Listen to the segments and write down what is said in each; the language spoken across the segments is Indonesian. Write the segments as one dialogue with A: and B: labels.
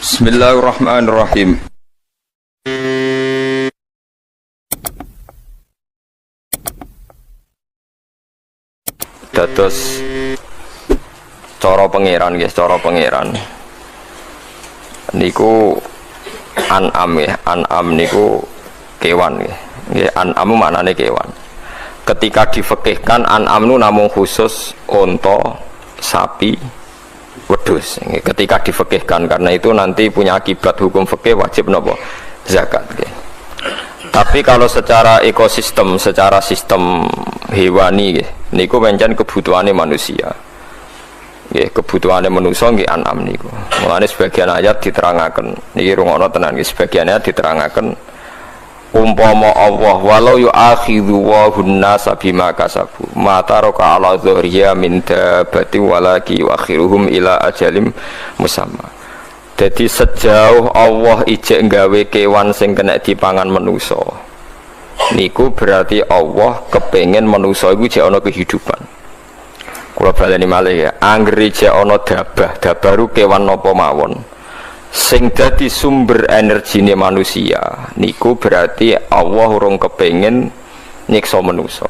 A: Bismillahirrahmanirrahim. Dados cara pangeran nggih, cara pangeran niku an'am nggih, an'am niku kewan nggih. Nggih, an'am maknane kewan. Ketika difekihkan an'am nu namung khusus unta, sapi, wedhus. Ketika difekihkan, karena itu nanti punya akibat hukum fikih wajib nopo zakat. Tapi kalau secara ekosistem, secara sistem hewani, niku pancen kebutuhannya manusia. Kebutuhannya manusia nggih an'am niku. Mulane sebagian ayat diterangaken, niki rungokno tenan nggih, sebagian ayat diterangaken umpama Allah walau yu'akhidhu wa hunnasa bima kasabu ma taraka ala dhuriya min dabati walaki yu'akhiruhum ila ajalim musamma. Jadi sejauh Allah ijek nggawe kewan sing kena dipangan manusa niku berarti Allah kepengen manusa iku jek ana kehidupan. Kula baleni malih ya, anggere jek ana dabaru kewan napa mawon sing dadi sumber energine manusia niku berarti Allah urung kepengen nyiksa manusia.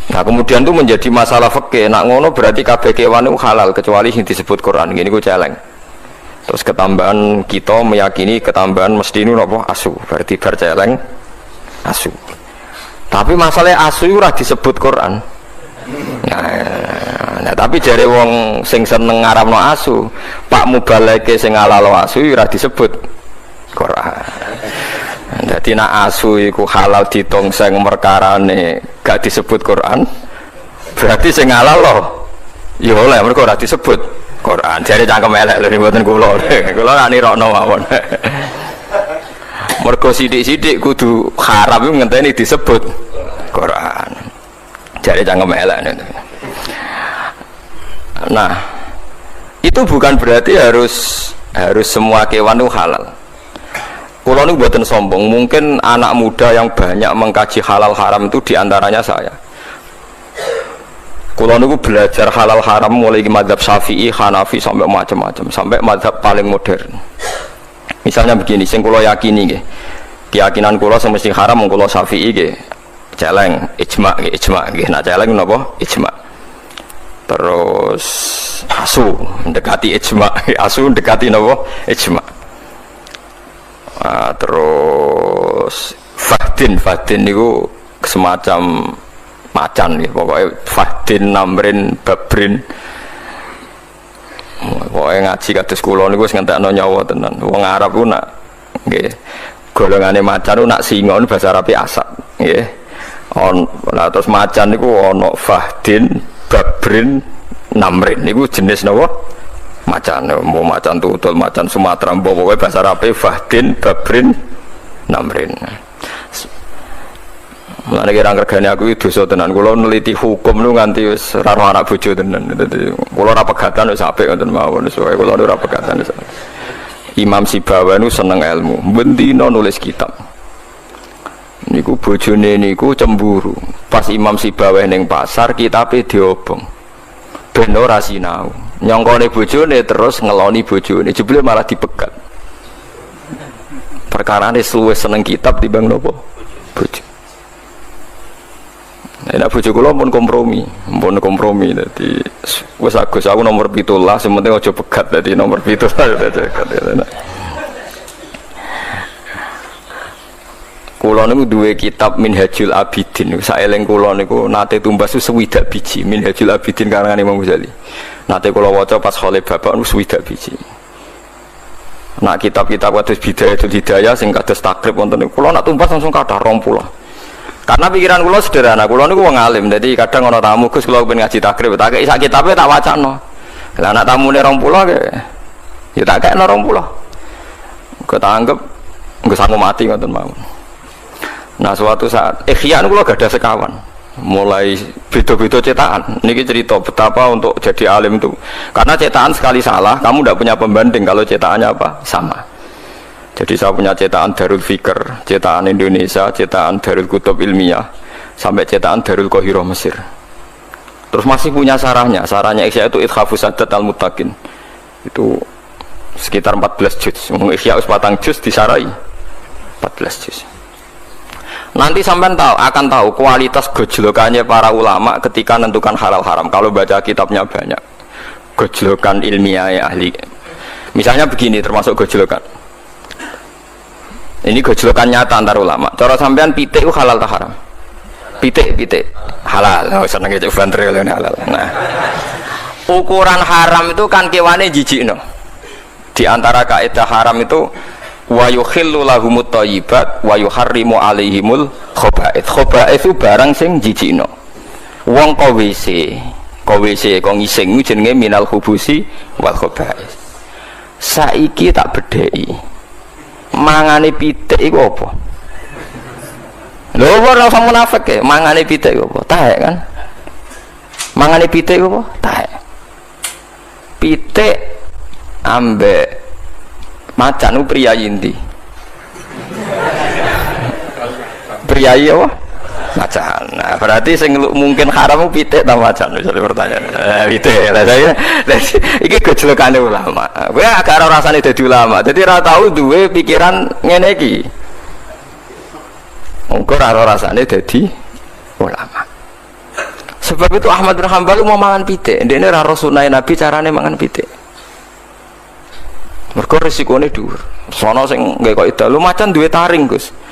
A: Nah kemudian itu menjadi masalah fikih. Nak ngono berarti kabeh kewan itu halal kecuali yang disebut Quran. Gini ku celeng. Terus ketambahan kita meyakini ketambahan mesti ini apa asu. Berarti bar celeng asu. Tapi masalahnya asu itu ora disebut Quran. Nah, tapi jare wong sing seneng ngaramno asu, Pak Mubaleke sing ngalalo asu ora disebut Quran. Jadi nak asu iku halal ditongseng merkarane gak disebut Quran, berarti sing ngalalo ya oleh mergo ora disebut Quran. Jare cangkem elek lho mboten kula. Kula nak nirokno mawon. Mergo sithik-sithik kudu haram iku ngenteni disebut Quran. Jare cangkem elek. Nah, itu bukan berarti harus semua kewan itu halal. Kulo niku mboten sombong, mungkin anak muda yang banyak mengkaji halal haram itu diantaranya saya. Kulo niku belajar halal haram mulai mazhab Syafi'i, Hanafi sampai macam-macam, sampai mazhab paling modern. Misalnya begini, sing kulo yakini nggih. Keyakinan kulo sing mesti haram mung kulo Syafi'i nggih. Celeng ijma nggih. Nah celeng napa? Ijma. Terus asu mendekati ijma. Asu mendekati napa? Ijma. Terus fahdin niku semacam macan ya, pokoknya fahdin, namrin, babrin. Pokoknya ngaji kados kula niku wis ngentekno nyawa tenan. Wong Arab ku nak nggih golongane macan ku nak singa niku bahasa Arabe asad nggih. Nah, terus macan niku ana fahdin, babrin, namrin. Niku jenis napa? Macan, mau macan tutul, macan Sumatera, pokoknya bahasa Arabe fahdin, babrin, namrin. Mulane kira regane aku itu dosa tenan. Kula neliti hukum nu nganti wis ora ana anak bojo tenan. Dadi kula ora pegatan wis apik ngoten mawon. Soale kula ora pegatan. Imam Sibawa nu seneng ilmu, bendina nulis kitab. Niku bojone niku cemburu. Pas Imam Sibawa ning pasar kitabe diobong. Ben ora sinau. Nyongkone bojone terus ngeloni bojone, jebule malah dipegat. Perkarane luwih seneng kitab timbang napa? Bojo. Nek bojo kula pun kompromi dadi wis Agus aku nomor 17, sing penting aja pegat dadi nomor 17 dadi. Kula niku duwe kitab Minhajul Abidin. Saeling kula niku nate tumbas swidak biji Minhajul Abidin karangan Imam Ghazali. Nate kula waca pas khole bapak niku swidak biji. Nak kitab-kitab kados Bidayatul Hidayah sing kados takrib wonten niku kula nak tumbas langsung kathah 20. Karena pikiran kula sederhana, kula niku wong alim. Dadi kadang ana tamu Gus kula pengen ngaji takrib, tak kei sak kitabe tak wacana. Lah anak tamune 20 ke ya tak kekno 20. Kok tak anggap engko sanggup mati ngoten mawon. Nah suatu saat Ikhya niku kula gadah sekawan. Mulai beda-beda cetakan. Niki cerita betapa untuk jadi alim itu. Karena cetakan sekali salah, kamu tidak punya pembanding kalau cetakannya apa? Sama. Jadi saya punya cetakan Darul Fikr, cetakan Indonesia, cetakan Darul Kutub Ilmiah, sampai cetakan Darul Qahirah Mesir. Terus masih punya sarahnya. Sarahnya Ikhya itu Ithafus Sadat Al-Muttaqin. Itu sekitar 14 juz. Ihya patang juz disarai 14 juz. Nanti sampean akan tahu kualitas gojlokannya para ulama ketika menentukan halal haram. Kalau baca kitabnya banyak, gojlokan ilmiah ahli. Misalnya begini, termasuk gojlokan. Ini gojlokan nyata antar ulama. Cara sampean pitik itu halal atau haram? Pitik halal. Oh, seneng itu bantrel halal. Nah, ukuran haram itu kan kewane jijikno. Di antara kaidah haram itu wa yukhillu lahumut thayyibat wa yuharrimu alaihimul khaba'ith. Khaba'ith itu barang sing jijikno. Wong ko WC ko ngising jenenge minal khubusi wal khaba'ith. Saiki tak bedheki. Mangane pitik iku apa? Lho ora usah munafik e, mangane pitik iku apa? Taek kan? Mangane pitik iku apa? Taek. Pitik ambek macan pria inti priayi apa? Macan. Nah, berarti sing mungkin haram pitik ta macan misalnya pertanyaan. Pitik. Lah saya iki gojlokane ulama. Kowe agak ora rasane dadi ulama. Dadi ora tau duwe pikiran ngene iki. Engko ora rasane dadi ulama. Sebab itu Ahmad bin Hanbal mau mangan pitik. Ndekne ora ro sunah Nabi carane mangan pitik. Mergo resikone dhuwur. Sono sing nggae kok ida lu macan duwe taring, Gus.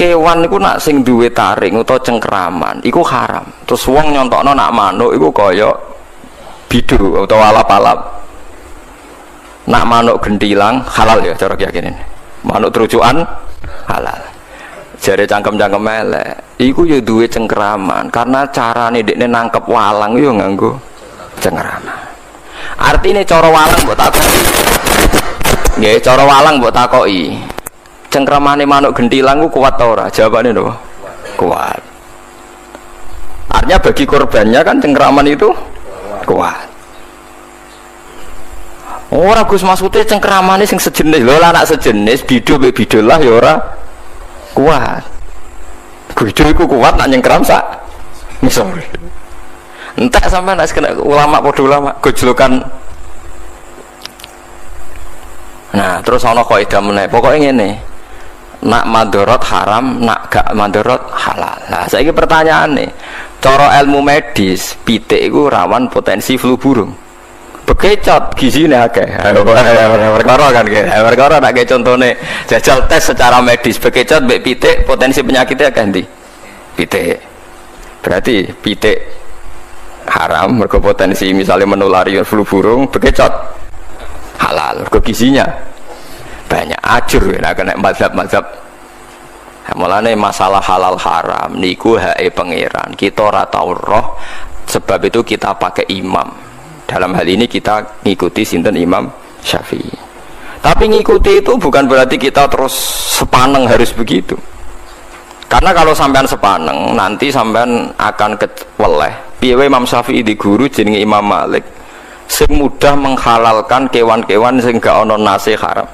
A: Kewan iku nak sing duwe taring utawa cengkraman iku haram. Terus wong nyontokno nak manuk iku kaya bidu utawa alap-alap. Nak manuk gentilang halal ya cara keyakinan. Manuk terucukan halal. Jare cangkem-cangkem elek. Iku ya duwe cengkraman karena carane dekne nangkep walang yo nganggo cengkraman. Artine cara walang mbok takoki. Nggih, cara walang mbok takoki. Cengkramane manuk gentilang ku kuat ta ora? Jawabane lho. Kuat. Artinya bagi korbannya kan cengkraman itu kuat. Ora Gus maksude cengkramane sing sejenis. Lho lah anak sejenis bidu mbek bidul lah ya ora kuat. Bidu iku kuat nak nyengkram sak ngisor. Entek sampean nek kena ulama padha ulama gojlokan. Nah, terus ana kaidah meneh. Pokoke ngene. Nak madharat haram, nak gak madharat halal. Nah, saiki pertanyaane, cara ilmu medis, pitik iku rawan potensi flu burung. Bekecot gizine akeh. Perkara kan iki. Perkara nek contone jajal tes secara medis, bekecot mbek pitik potensi penyakitnya akeh ndi? Pitik. Berarti pitik haram mergo potensi misalnya menulari flu burung, bekecot halal, mergo gizinya banyak. Ajur nek kena mazhab-mazhab. Mulane masalah halal haram niku hake pangeran. Kita ora tau roh, sebab itu kita pakai imam. Dalam hal ini kita ngikuti sinten Imam Syafi'i. Tapi ngikuti itu bukan berarti kita terus sepaneng harus begitu. Karena kalau sampean sepaneng nanti sampean akan keweleh. Piye Imam Syafi'i di guru jenenge Imam Malik sing mudah menghalalkan kewan-kewan sing gak ono nase haram.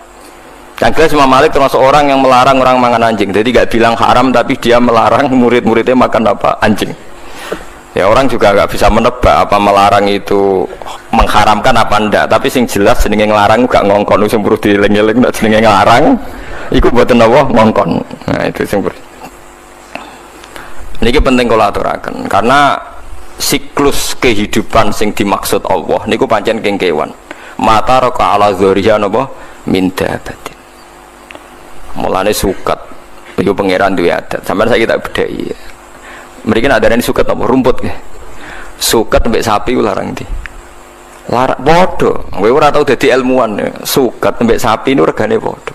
A: Yang jelas Imam Malik termasuk orang yang melarang orang makan anjing. Jadi gak bilang haram tapi dia melarang murid-muridnya makan apa? Anjing. Ya orang juga gak bisa menebak apa melarang itu mengharamkan apa ndak. Tapi sing jelas jenenge nglarang gak ngongkon sing perlu dieling-eling nek jenenge nglarang iku mboten apa ngongkon. Nah itu sing niki penting kula aturaken karena siklus kehidupan sing dimaksud Allah niku pancen keng kewan. Mata raka ala dzuriya napa min dabatin. Mulane suket iku pangeran duwe adat. Sampeyan saiki tak bedheki. Mriki nek adarane suket apa rumput nggih. Suket mbek sapi ku larang ndi? Larang padha. Kowe ora tau dadi ilmuwan. Suket mbek sapi niku regane padha.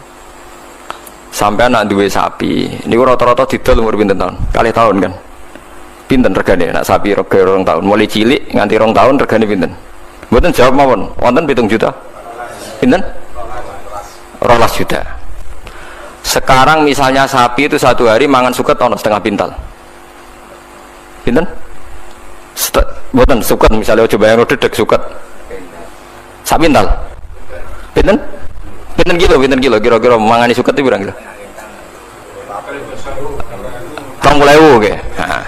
A: Sampeyan nek duwe sapi niku rata-rata didol umur pinten taun? 2 tahun kan. Pinten regane nek sapi rega 2 tahun. Mulai cilik nganti 2 tahun regane pinten? Mboten jawab mawon. Wonten 7 juta. Pinten? 12 juta. Sekarang misalnya sapi itu 1 hari mangan suket ono setengah pintal. Pinten? Mboten suket misalnya coba yang dedek suket. Sak pintal. Pinten? Pinten kilo kira-kira mangani suket itu berapa kilo? 20.000 nggih. Nah.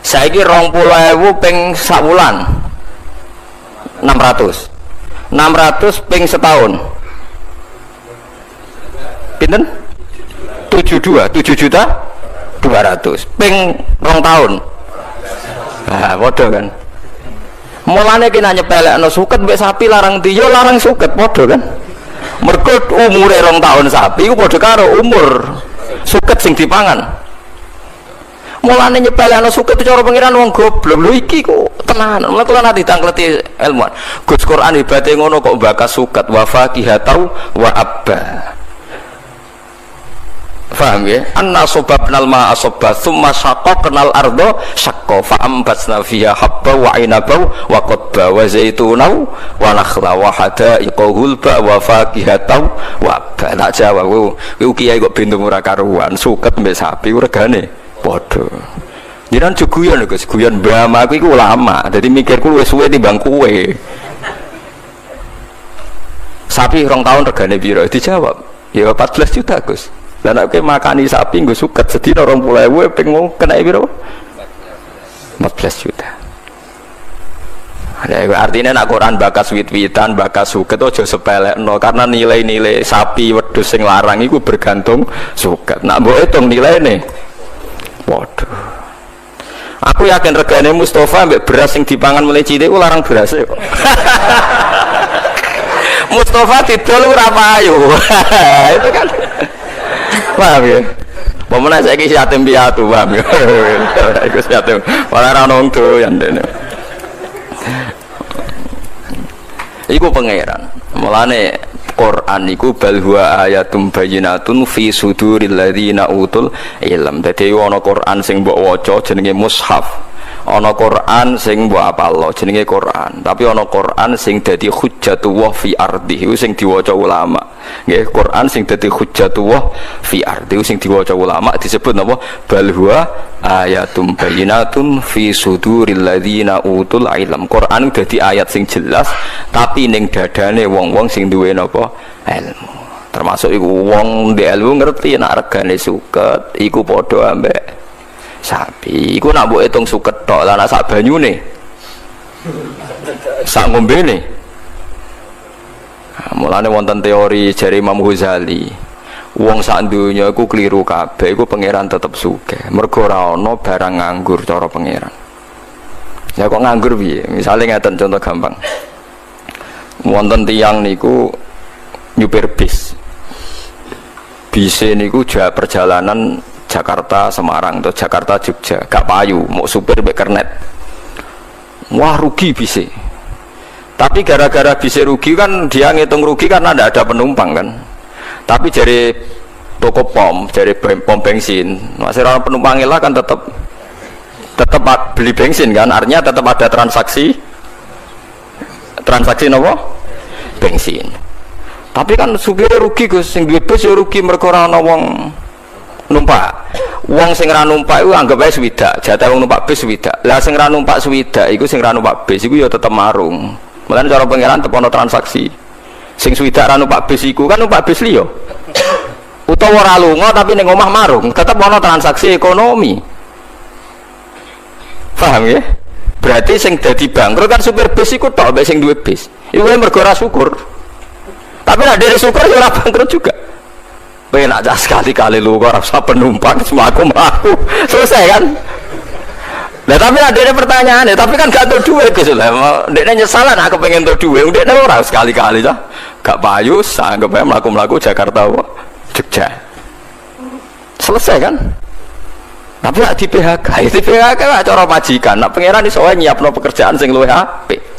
A: Saiki 20.000 ping sak wulan. 600 ping setahun pinten 7 juta 200 ping 2 tahun. Nah bodoh kan, mulane kena nyepelekno suket mbek sapi larang dia larang suket bodoh kan, mergo umure 2 tahun sapi iku padha karo umur suket sing dipangan. Mulane nyepelekno suket cara pengiran wong goblok lho iki kok tenan. Mulane kula nanti tangkleti ilmuwan Gus Quran ibate ngono kok bakas suket wa faqihatau wa abba. Paham ya? Anna sobabnal ma'a sobba thumma syaqaqnal ardo syaqqa fa'ambatsna fiha habba wa inaba wa qadba wa zaituna wa nakhla wa hadaiqa hulba wa faqihatan wa abba. Tak jawab ku kiai kok bintu ora karuan suket mbek sapi regane padha. Jiran juguyon lho Gus, guyon mbah aku iku ulama. Dadi mikirku wis suwe timbang kowe. Sapi 2 tahun regane piro? Dijawab, ya 14 juta Gus. Dan aku makani sapi gue suket sedina 20.000 pengen kena piro 14 juta. Artinya nak Quran bakas wit-witan bakas suket aja sepelekno karena nilai-nilai sapi wedhus sing larang iku bergantung suket. Nak mbok hitung nilaine waduh. Aku yakin regane Mustafa mbek beras sing dipangan mulai cilik ku larang beras kok. Mustafa didol ora payu. Itu kan paham ya? Pemenang saya kisi yatim piatu, paham ya? Iku yatim, malah ranong tuh yang dene. Iku pangeran. Mulane Quran iku bal huwa ayatum bayyinatun fi suduril ladzina utul ilm. Dadi ana Quran sing mbok waca jenenge mushaf. Ana Quran sing mbok apalno jenenge Quran, tapi ana Quran sing dadi hujjatullah fi ardi iku sing diwaca ulama. Nggih, Quran sing dadi hujjatullah fi ardi iku sing diwaca ulama disebut napa? Bal huwa ayatum bayyinatun fi suduril ladzina utul ilm. Quran dadi ayat sing jelas tapi ning dadane wong-wong sing duwe napa? Ilmu. Termasuk iku wong ndek ilmu ngerti nek regane suket iku padha ambek sapi. Iku nak mbok hitung suket tok lah, nak sak banyune sak ngombene. Mulane wonten teori jari Imam Ghazali wong sak donya iku kliru kabeh iku pangeran tetep sugih mergo ora ana barang nganggur cara pangeran. Ya kok nganggur piye? Misale ngeten contoh gampang, wonten tiyang niku nyupir bis niku perjalanan Jakarta Semarang atau Jakarta Jogja gak payu mau supir mek kernet, wah rugi bise. Tapi gara-gara bise rugi kan dia ngitung rugi karena tidak ada penumpang kan. Tapi dari toko pom, dari pom bensin masih orang penumpang lah kan tetap beli bensin kan, artinya tetap ada transaksi nopo bensin. Tapi kan supir rugi Gus, sing duwe bis ya rugi mergo ora ana wong numpak. Wong sing ra numpak iku anggap ae swidak, jatah wong numpak bis swidak. Lah sing ra numpak swidak iku sing ra numpak bis iku ya tetep marung. Mulane cara pangeran tetep ana transaksi. Sing swidak ra numpak bis iku kan numpak bis liya. Utawa ora lunga tapi ning omah marung, tetep ana transaksi ekonomi. Paham ya? Berarti sing dadi bangkrut kan supir bis iku tok mbek sing duwe bis. Iku mergo ora syukur. Tapi nek dhewe syukur ya ora bangkrut juga. Penak aja sekali-kali lu kok rasa penumpang melaku selesai kan. Nah tapi ada pertanyaan ya, tapi kan gak ada duit gitu lah. Dia nyesalan aku pengen tuh duit, dia orang sekali-kali lah, gak payu, anggap aja melaku Jakarta, Jogja, selesai kan. Tapi lah di PHK, di PHK lah cara majikan. Nak pangeran ini soalnya nyiapno pekerjaan sing luwih apik.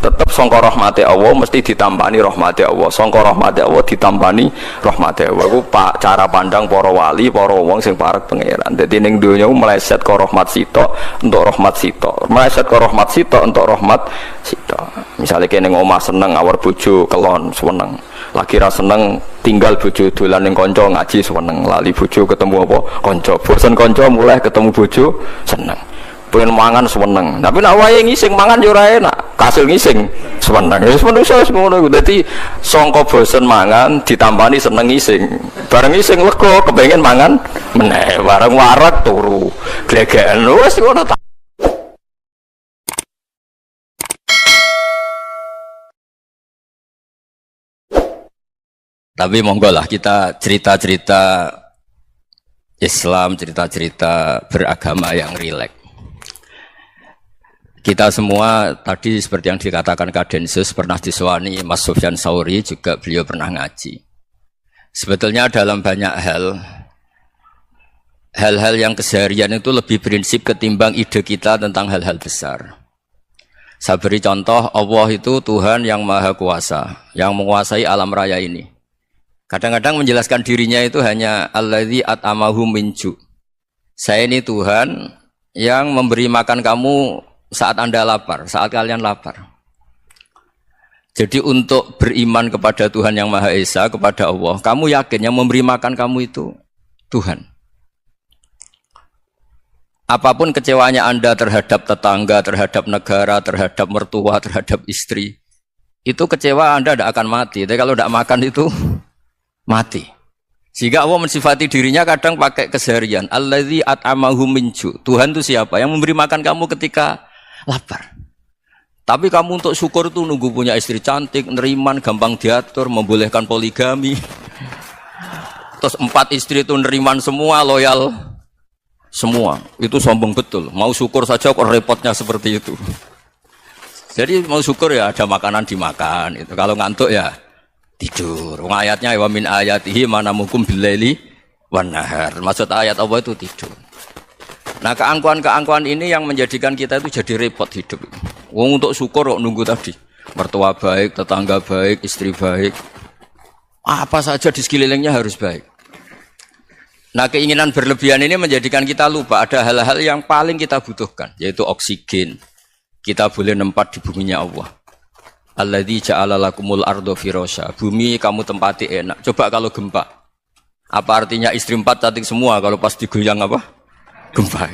A: Tetap sangka rahmati Allah mesti ditampani rahmati Allah, sangka rahmati Allah ditampani rahmati Allah. Iku pak cara pandang para wali, para wong sing parek pangeran. Dadi ning donya meleset ke rahmat sitok untuk rahmat sitok, meleset ke rahmat sitok untuk rahmat sitok. Misalnya kene ning omah seneng awar bojo kelon seneng, lagi ra seneng tinggal bojo dolan ning kanca ngaji seneng, lali bojo ketemu apa kanca, bosen kanca mulai ketemu bojo seneng. Pengen mangan seneng, tapi nak wae ngising mangan yo ora enak, kasil ngising seneng. Wis manusa wis ngono iku. Dadi sangka bosen mangan ditampani seneng ngising. Bareng ngising lega kepengin mangan meneh, bareng warak turu. Glegeken wis ngono.
B: Tapi monggo lah kita cerita-cerita Islam, cerita-cerita beragama yang rileks. Kita semua tadi seperti yang dikatakan Kadensus pernah disewani Mas Sufyan Sauri, juga beliau pernah ngaji. Sebetulnya dalam banyak hal-hal yang keseharian itu lebih prinsip ketimbang ide kita tentang hal-hal besar. Saya beri contoh, Allah itu Tuhan yang Maha Kuasa, yang menguasai alam raya ini. Kadang-kadang menjelaskan dirinya itu hanya alladzi at'amahum min ju'. Saya ini Tuhan yang memberi makan kamu saat Anda lapar, saat kalian lapar. Jadi untuk beriman kepada Tuhan yang Maha Esa, kepada Allah, kamu yakin yang memberi makan kamu itu Tuhan. Apapun kecewanya Anda terhadap tetangga, terhadap negara, terhadap mertua, terhadap istri, itu kecewa Anda tidak akan mati. Tapi kalau tidak makan itu mati. Sehingga Allah mensifati dirinya kadang pakai keseharian. Alladzi at'amahum min ju'. Tuhan itu siapa? Yang memberi makan kamu ketika lapar. Tapi kamu untuk syukur itu nunggu punya istri cantik, neriman, gampang diatur, membolehkan poligami. Terus 4 istri itu neriman semua, loyal semua. Itu sombong betul. Mau syukur saja kok repotnya seperti itu. Jadi mau syukur ya ada makanan dimakan. Itu kalau ngantuk ya tidur. Ayatnya wa min ayatihi manamukum billaili wan nahar. Maksud ayat Allah itu tidur. Nah, keangkuhan-keangkuhan ini yang menjadikan kita itu jadi repot hidup. Wong untuk syukur kok nunggu tadi. Mertua baik, tetangga baik, istri baik. Apa saja di sekelilingnya harus baik. Nah, keinginan berlebihan ini menjadikan kita lupa ada hal-hal yang paling kita butuhkan, yaitu oksigen. Kita boleh nempat di buminya Allah. Alladzi ja'ala lakumul ardo firasya. Bumi kamu tempati enak. Coba kalau gempa. Apa artinya istri 4 cantik semua kalau pas digoyang apa? Gempa.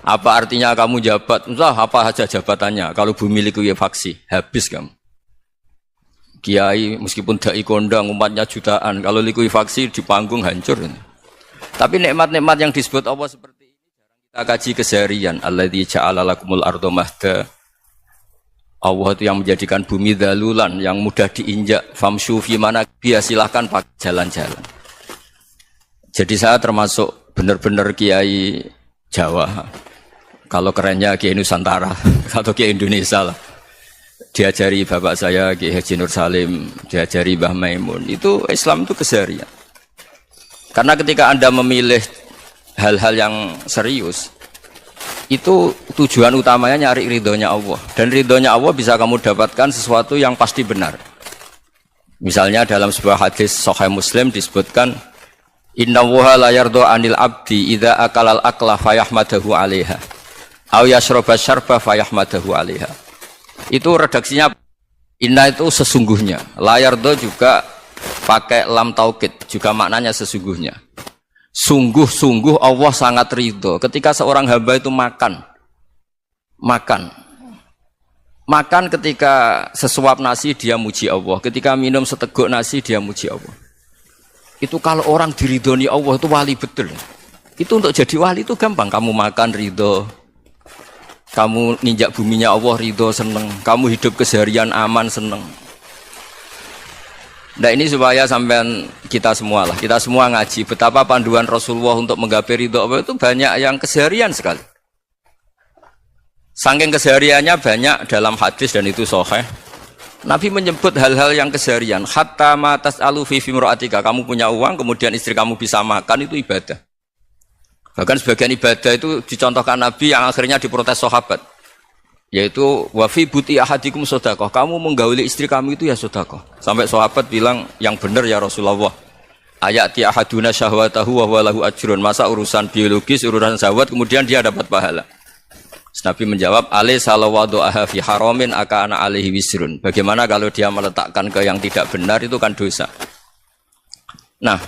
B: Apa artinya kamu jabat? Entah apa saja jabatannya. Kalau bumi likuifaksi, habis kamu. Kiai meskipun dai kondang umatnya jutaan, kalau likuifaksi di panggung hancur. Tapi nikmat-nikmat yang disebut Allah seperti ini jarang kita kaji keseharian. Alladzi ja'ala lakumul ardo mahda. Allah itu yang menjadikan bumi dalulan, yang mudah diinjak. Famshu fi mana biya, silahkan pakai jalan-jalan. Jadi saya termasuk benar-benar kiai Jawa. Kalau kerennya kiai Nusantara atau kiai Indonesia lah. Diajari bapak saya Kiai Haji Nur Salim, diajari Mbah Maimun. Itu Islam itu keseharian. Karena ketika Anda memilih hal-hal yang serius, itu tujuan utamanya nyari ridhonya Allah. Dan ridhonya Allah bisa kamu dapatkan sesuatu yang pasti benar. Misalnya dalam sebuah hadis Sahih Muslim disebutkan, Innallaha la yardo anil abdi idza akalal akla fayahmadahu 'alaiha aw yashroba syarba fayahmadahu 'alaiha. Itu redaksinya inna itu sesungguhnya. La yardo juga pakai lam taukid, juga maknanya sesungguhnya. Sungguh-sungguh Allah sangat ridho ketika seorang hamba itu makan ketika sesuap nasi dia muji Allah, ketika minum seteguk nasi dia muji Allah. Itu kalau orang diridhoni Allah itu wali betul. Itu untuk jadi wali itu gampang. Kamu makan ridho, kamu ninjak buminya Allah ridho, seneng, kamu hidup keseharian aman, seneng. Nah ini supaya sampean kita semua ngaji betapa panduan Rasulullah untuk menggapai ridho Allah itu banyak yang keseharian sekali. Saking kesehariannya banyak dalam hadis dan itu sahih. Nabi menyebut hal-hal yang keseharian. Hatta ma tas'alu fi imra'atika, kamu punya uang kemudian istri kamu bisa makan, itu ibadah. Bahkan sebagian ibadah itu dicontohkan Nabi yang akhirnya diprotes sahabat. Yaitu wafi buti ahadikum sodakoh, kamu menggauli istri kamu itu ya sodakoh. Sampai sahabat bilang yang benar ya Rasulullah. Ayati ahaduna syahwatahu wa huwa lahu ajrun. Masa urusan biologis, urusan syahwat kemudian dia dapat pahala. Nabi menjawab, alaysa lawadu'aha fi haramin akana alaihi wisrun. Bagaimana kalau dia meletakkan ke yang tidak benar, itu kan dosa. Nah,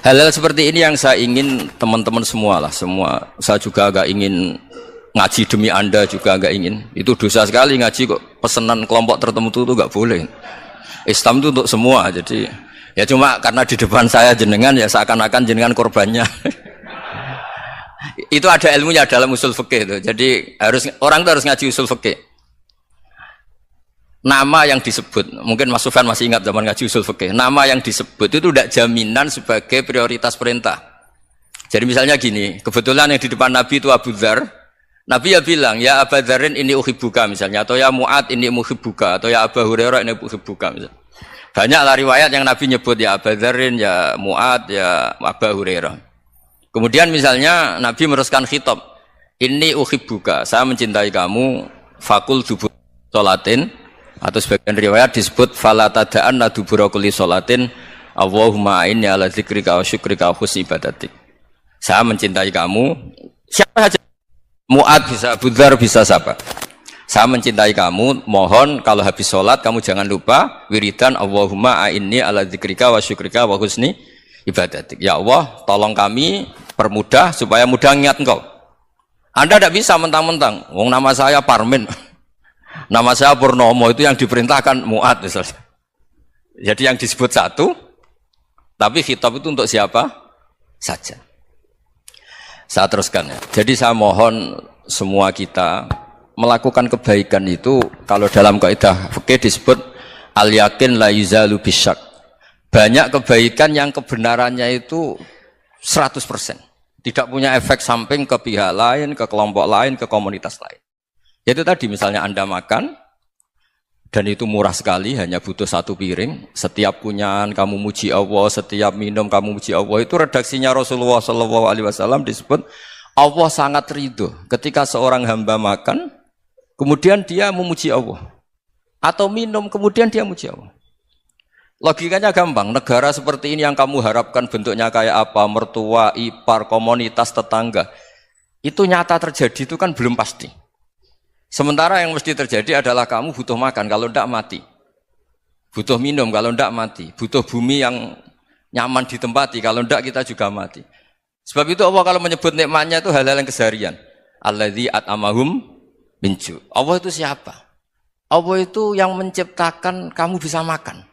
B: hal-hal seperti ini yang saya ingin teman-teman semua lah, semua. Saya juga agak ingin ngaji demi Anda juga agak ingin. Itu dosa sekali ngaji kok pesanan kelompok tertentu itu enggak boleh. Islam itu untuk semua. Jadi ya cuma karena di depan saya jenengan ya seakan-akan jenengan korbannya. Itu ada ilmunya dalam usul fikih itu. Jadi orang itu harus ngaji usul fikih. nama yang disebut, mungkin Mas Sufyan masih ingat zaman ngaji usul fikih, nama yang disebut itu tidak jaminan sebagai prioritas perintah. Jadi misalnya gini, kebetulan yang di depan Nabi itu Abu Dzar, Nabi ya bilang, ya Abu Dzarin ini uhibbuka misalnya, atau ya Mu'ad ini uhibbuka, atau ya Abu Hurairah ini uhibbuka misalnya. Banyaklah riwayat yang Nabi nyebut ya Abu Dzarin, ya Mu'ad, ya Abu Hurairah. Kemudian misalnya Nabi meneruskan khitab, ini uhibbuka, saya mencintai kamu, fakul dubur sholatin, atau sebagian riwayat disebut fala tada'anna dubura kulli sholatin Allahumma inni ala dzikrika wa syukrika wa husni ibadatik. Saya mencintai kamu, siapa saja, Mu'ad bisa, Abu Dzar bisa, siapa. Saya mencintai kamu, mohon kalau habis sholat kamu jangan lupa wiridan Allahumma inni ala dzikrika wa syukrika wa husni ibadatik. Ya Allah, tolong kami permudah supaya mudah ingat engkau. Anda tidak bisa mentang-mentang, wong nama saya Parmin, nama saya Purnomo, itu yang diperintahkan Mu'ad misalnya. Jadi yang disebut satu, tapi khitab itu untuk siapa saja. Saya teruskan ya. Jadi saya mohon semua kita melakukan kebaikan itu, kalau dalam kaidah fikih disebut al-yakin la yuzalu bisyak. Banyak kebaikan yang kebenarannya itu 100%. Tidak punya efek samping ke pihak lain, ke kelompok lain, ke komunitas lain. Yaitu tadi misalnya Anda makan, dan itu murah sekali, hanya butuh satu piring. Setiap kunyahan kamu muji Allah, setiap minum kamu muji Allah. Itu redaksinya Rasulullah SAW disebut, Allah sangat ridho ketika seorang hamba makan, kemudian dia memuji Allah. Atau minum, kemudian dia muji Allah. Logikanya gampang, negara seperti ini yang kamu harapkan bentuknya kayak apa, mertua, ipar, komunitas, tetangga. Itu nyata terjadi, itu kan belum pasti. Sementara yang mesti terjadi adalah kamu butuh makan, kalau tidak mati. Butuh minum, kalau tidak mati. Butuh bumi yang nyaman ditempati, kalau tidak kita juga mati. Sebab itu Allah kalau menyebut nikmatnya itu hal-hal yang keseharian. Alladzi at'amahum min ju'. Allah itu siapa? Allah itu yang menciptakan kamu bisa makan.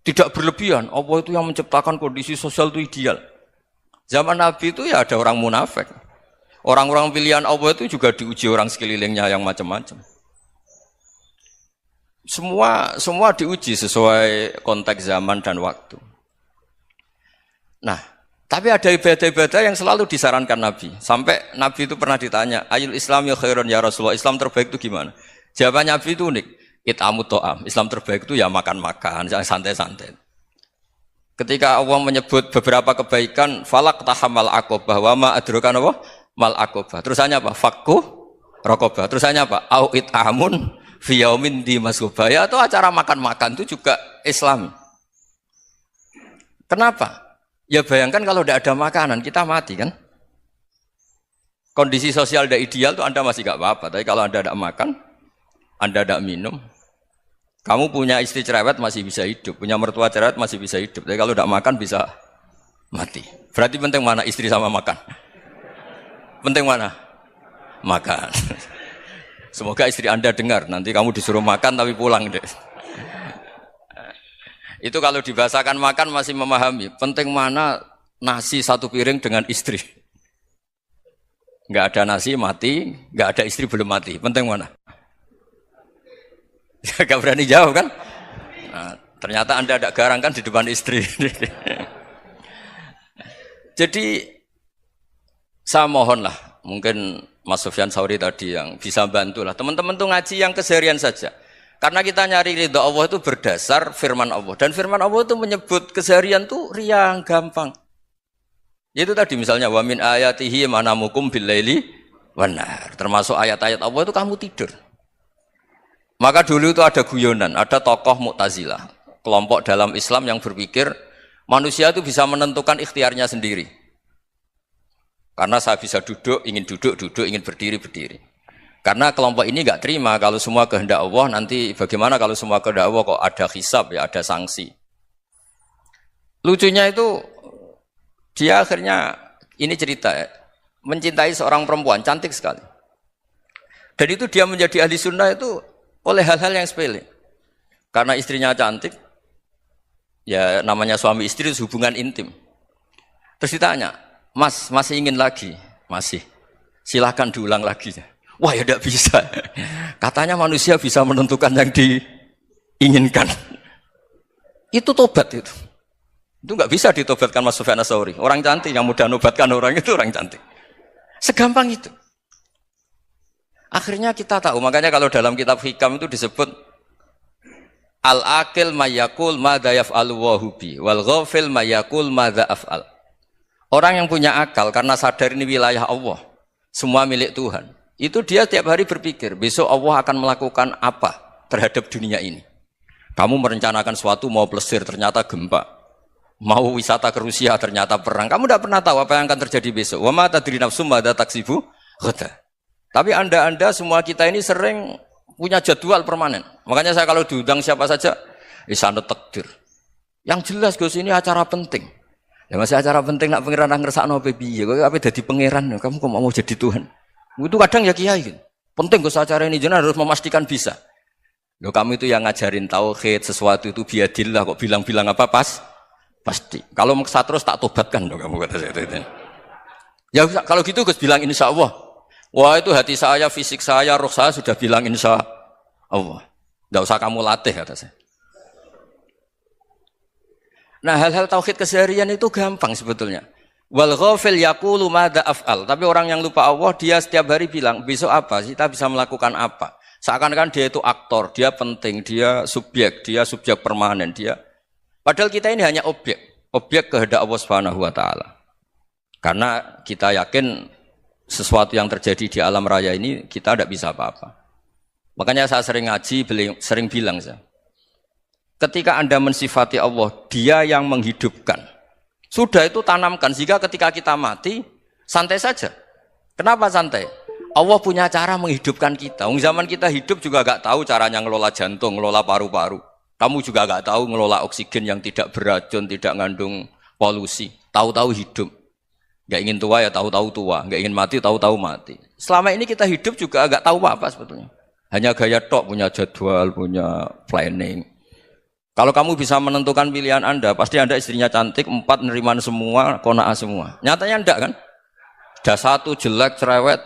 B: Tidak berlebihan, Allah itu yang menciptakan kondisi sosial itu ideal. Zaman Nabi itu ya ada orang munafik. Orang-orang pilihan Allah itu juga diuji orang sekelilingnya yang macam-macam. Semua diuji sesuai konteks zaman dan waktu. Nah, tapi ada ibadah-ibadah yang selalu disarankan Nabi. Sampai Nabi itu pernah ditanya, Ayul Islam ya khairun ya Rasulullah, Islam terbaik itu gimana? Jawaban Nabi itu unik. It'amut to'am. Islam terbaik itu ya makan-makan, santai-santai. Ketika Allah menyebut beberapa kebaikan, falak tahamal aqobah, wa ma adrokan apa? Mal aqobah. Terusannya apa? Fakku raqobah. Terusannya apa? Au it'amun fi yaumin di masghubah. Ya, atau acara makan-makan itu juga Islam. Kenapa? Ya bayangkan kalau tidak ada makanan, kita mati kan? Kondisi sosial tidak ideal itu Anda masih gak apa-apa. Tapi kalau Anda tidak makan, Anda tidak minum, kamu punya istri cerewet masih bisa hidup, punya mertua cerewet masih bisa hidup. Tapi kalau tidak makan bisa mati. Berarti penting mana istri sama makan? Penting mana? Makan. Semoga istri Anda dengar, nanti kamu disuruh makan tapi pulang deh. Itu kalau dibahasakan makan masih memahami. Penting mana nasi satu piring dengan istri. Enggak ada nasi mati, enggak ada istri belum mati. Penting mana? Gak berani jawab kan? Nah, ternyata Anda ada garang kan di depan istri. Jadi saya mohonlah, mungkin Mas Sufyan Sauri tadi yang bisa bantulah. Teman-teman tuh ngaji yang keseharian saja. Karena kita nyari ridha Allah itu berdasar firman Allah. Dan firman Allah itu menyebut keseharian tuh riang, gampang. Itu tadi misalnya wa min ayatihi manamukum billaili wan nahar. Termasuk ayat-ayat Allah itu kamu tidur. Maka dulu itu ada guyonan, ada tokoh Mu'tazilah, kelompok dalam Islam yang berpikir manusia itu bisa menentukan ikhtiarnya sendiri. Karena saya bisa duduk, ingin ingin berdiri, berdiri. Karena kelompok ini enggak terima kalau semua kehendak Allah, nanti bagaimana kalau semua kehendak Allah kok ada hisab, ya ada sanksi. Lucunya itu dia akhirnya, ini cerita ya, mencintai seorang perempuan, cantik sekali. Dan itu dia menjadi ahli sunnah itu oleh hal-hal yang sepele. Karena istrinya cantik, ya namanya suami istri itu hubungan intim. Terus ditanya, Mas, masih ingin lagi? Masih. Silahkan diulang lagi. Wah ya tidak bisa. Katanya manusia bisa menentukan yang diinginkan. Itu tobat itu. Itu nggak bisa ditobatkan Mas Sufyan Ats-Tsauri. Orang cantik yang mudah nobatkan orang itu orang cantik. Segampang itu. Akhirnya kita tahu. Makanya kalau dalam kitab Hikam itu disebut al-aqil mayyakul madza yaf'alu wa hubi wal ghafil mayyakul madza af'al. Orang yang punya akal karena sadar ini wilayah Allah, semua milik Tuhan. Itu dia tiap hari berpikir, besok Allah akan melakukan apa terhadap dunia ini. Kamu merencanakan sesuatu mau plesir ternyata gempa. Mau wisata ke Rusia ternyata perang. Kamu tidak pernah tahu apa yang akan terjadi besok. Wa ma tadri nafsum madza taksibu ghadan. Tapi Anda semua kita ini sering punya jadwal permanen. Makanya saya kalau diundang siapa saja, sanad takdir. Yang jelas Gus ini acara penting. Ya masih acara penting nak pangeran nang ngersakno piye? Kowe ape dadi pangeran, kamu kok mau jadi Tuhan. Itu kadang ya kiai gitu. Penting Gus acara ini jenengan harus memastikan bisa. Loh kamu itu yang ngajarin tauhid, sesuatu itu biadillah kok bilang-bilang apa pasti. Kalau maksa terus tak tobatkan dong kamu kata saya itu. Ya kalau gitu Gus bilang insya Allah. Wah itu hati saya, fisik saya, roh saya sudah bilang insya Allah. Tidak usah kamu latih kata saya. Nah hal-hal tauhid keseharian itu gampang sebetulnya. Wal ghafil yaqulu madza af'al. Tapi orang yang lupa Allah dia setiap hari bilang besok apa? Kita bisa melakukan apa? Seakan-akan dia itu aktor, dia penting, dia subjek permanen, dia. Padahal kita ini hanya objek kehendak Allah Subhanahu wa taala. Karena kita yakin sesuatu yang terjadi di alam raya ini kita tidak bisa apa-apa. Makanya saya sering ngaji, sering bilang saya. Ketika Anda mensifati Allah, Dia yang menghidupkan. Sudah itu tanamkan sehingga ketika kita mati santai saja. Kenapa santai? Allah punya cara menghidupkan kita. Zaman kita hidup juga gak tahu caranya ngelola jantung, ngelola paru-paru. Kamu juga gak tahu ngelola oksigen yang tidak beracun, tidak ngandung polusi. Tahu-tahu hidup. Gak ingin tua ya tahu-tahu tua. Gak ingin mati tahu-tahu mati. Selama ini kita hidup juga gak tahu apa sebetulnya. Hanya gaya tok, punya jadwal, punya planning. Kalau kamu bisa menentukan pilihan Anda, pasti Anda istrinya cantik, 4 neriman semua, kona'ah semua. Nyatanya enggak kan? Ada 1 jelek, cerewet.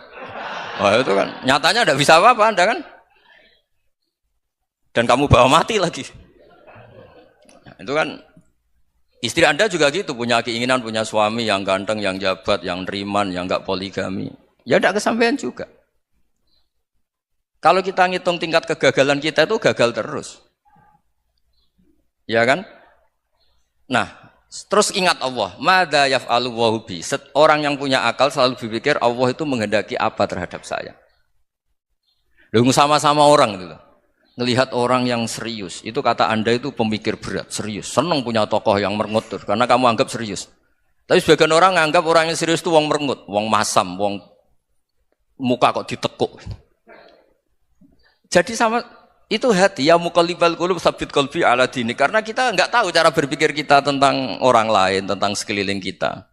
B: Wah itu kan, nyatanya enggak bisa apa-apa Anda kan? Dan kamu bawa mati lagi. Nah, itu kan, istri Anda juga gitu, punya keinginan, punya suami yang ganteng, yang jabat, yang neriman, yang enggak poligami. Ya enggak kesampaian juga. Kalau kita ngitung tingkat kegagalan kita itu gagal terus. Ya kan? Nah, terus ingat Allah. Madza yaf'alu wa bi. Orang yang punya akal selalu berpikir Allah itu menghendaki apa terhadap saya. Lalu sama-sama orang itu. Ngelihat orang yang serius. Itu kata Anda itu pemikir berat, serius. Senang punya tokoh yang merengut karena kamu anggap serius. Tapi sebagian orang anggap orang yang serius itu wong merengut, wong masam, wong muka kok ditekuk. Jadi sama itu hati ya muqallibal qulub tsabbit qalbi ala dini, karena kita enggak tahu cara berpikir kita tentang orang lain, tentang sekeliling kita.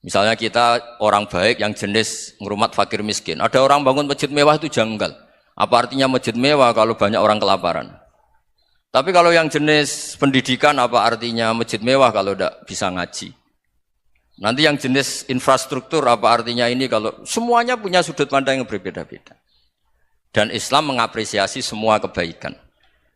B: Misalnya kita orang baik yang jenis ngrumat fakir miskin. Ada orang bangun masjid mewah itu janggal. Apa artinya masjid mewah kalau banyak orang kelaparan? Tapi kalau yang jenis pendidikan apa artinya masjid mewah kalau enggak bisa ngaji? Nanti yang jenis infrastruktur apa artinya ini kalau semuanya punya sudut pandang yang berbeda-beda. Dan Islam mengapresiasi semua kebaikan.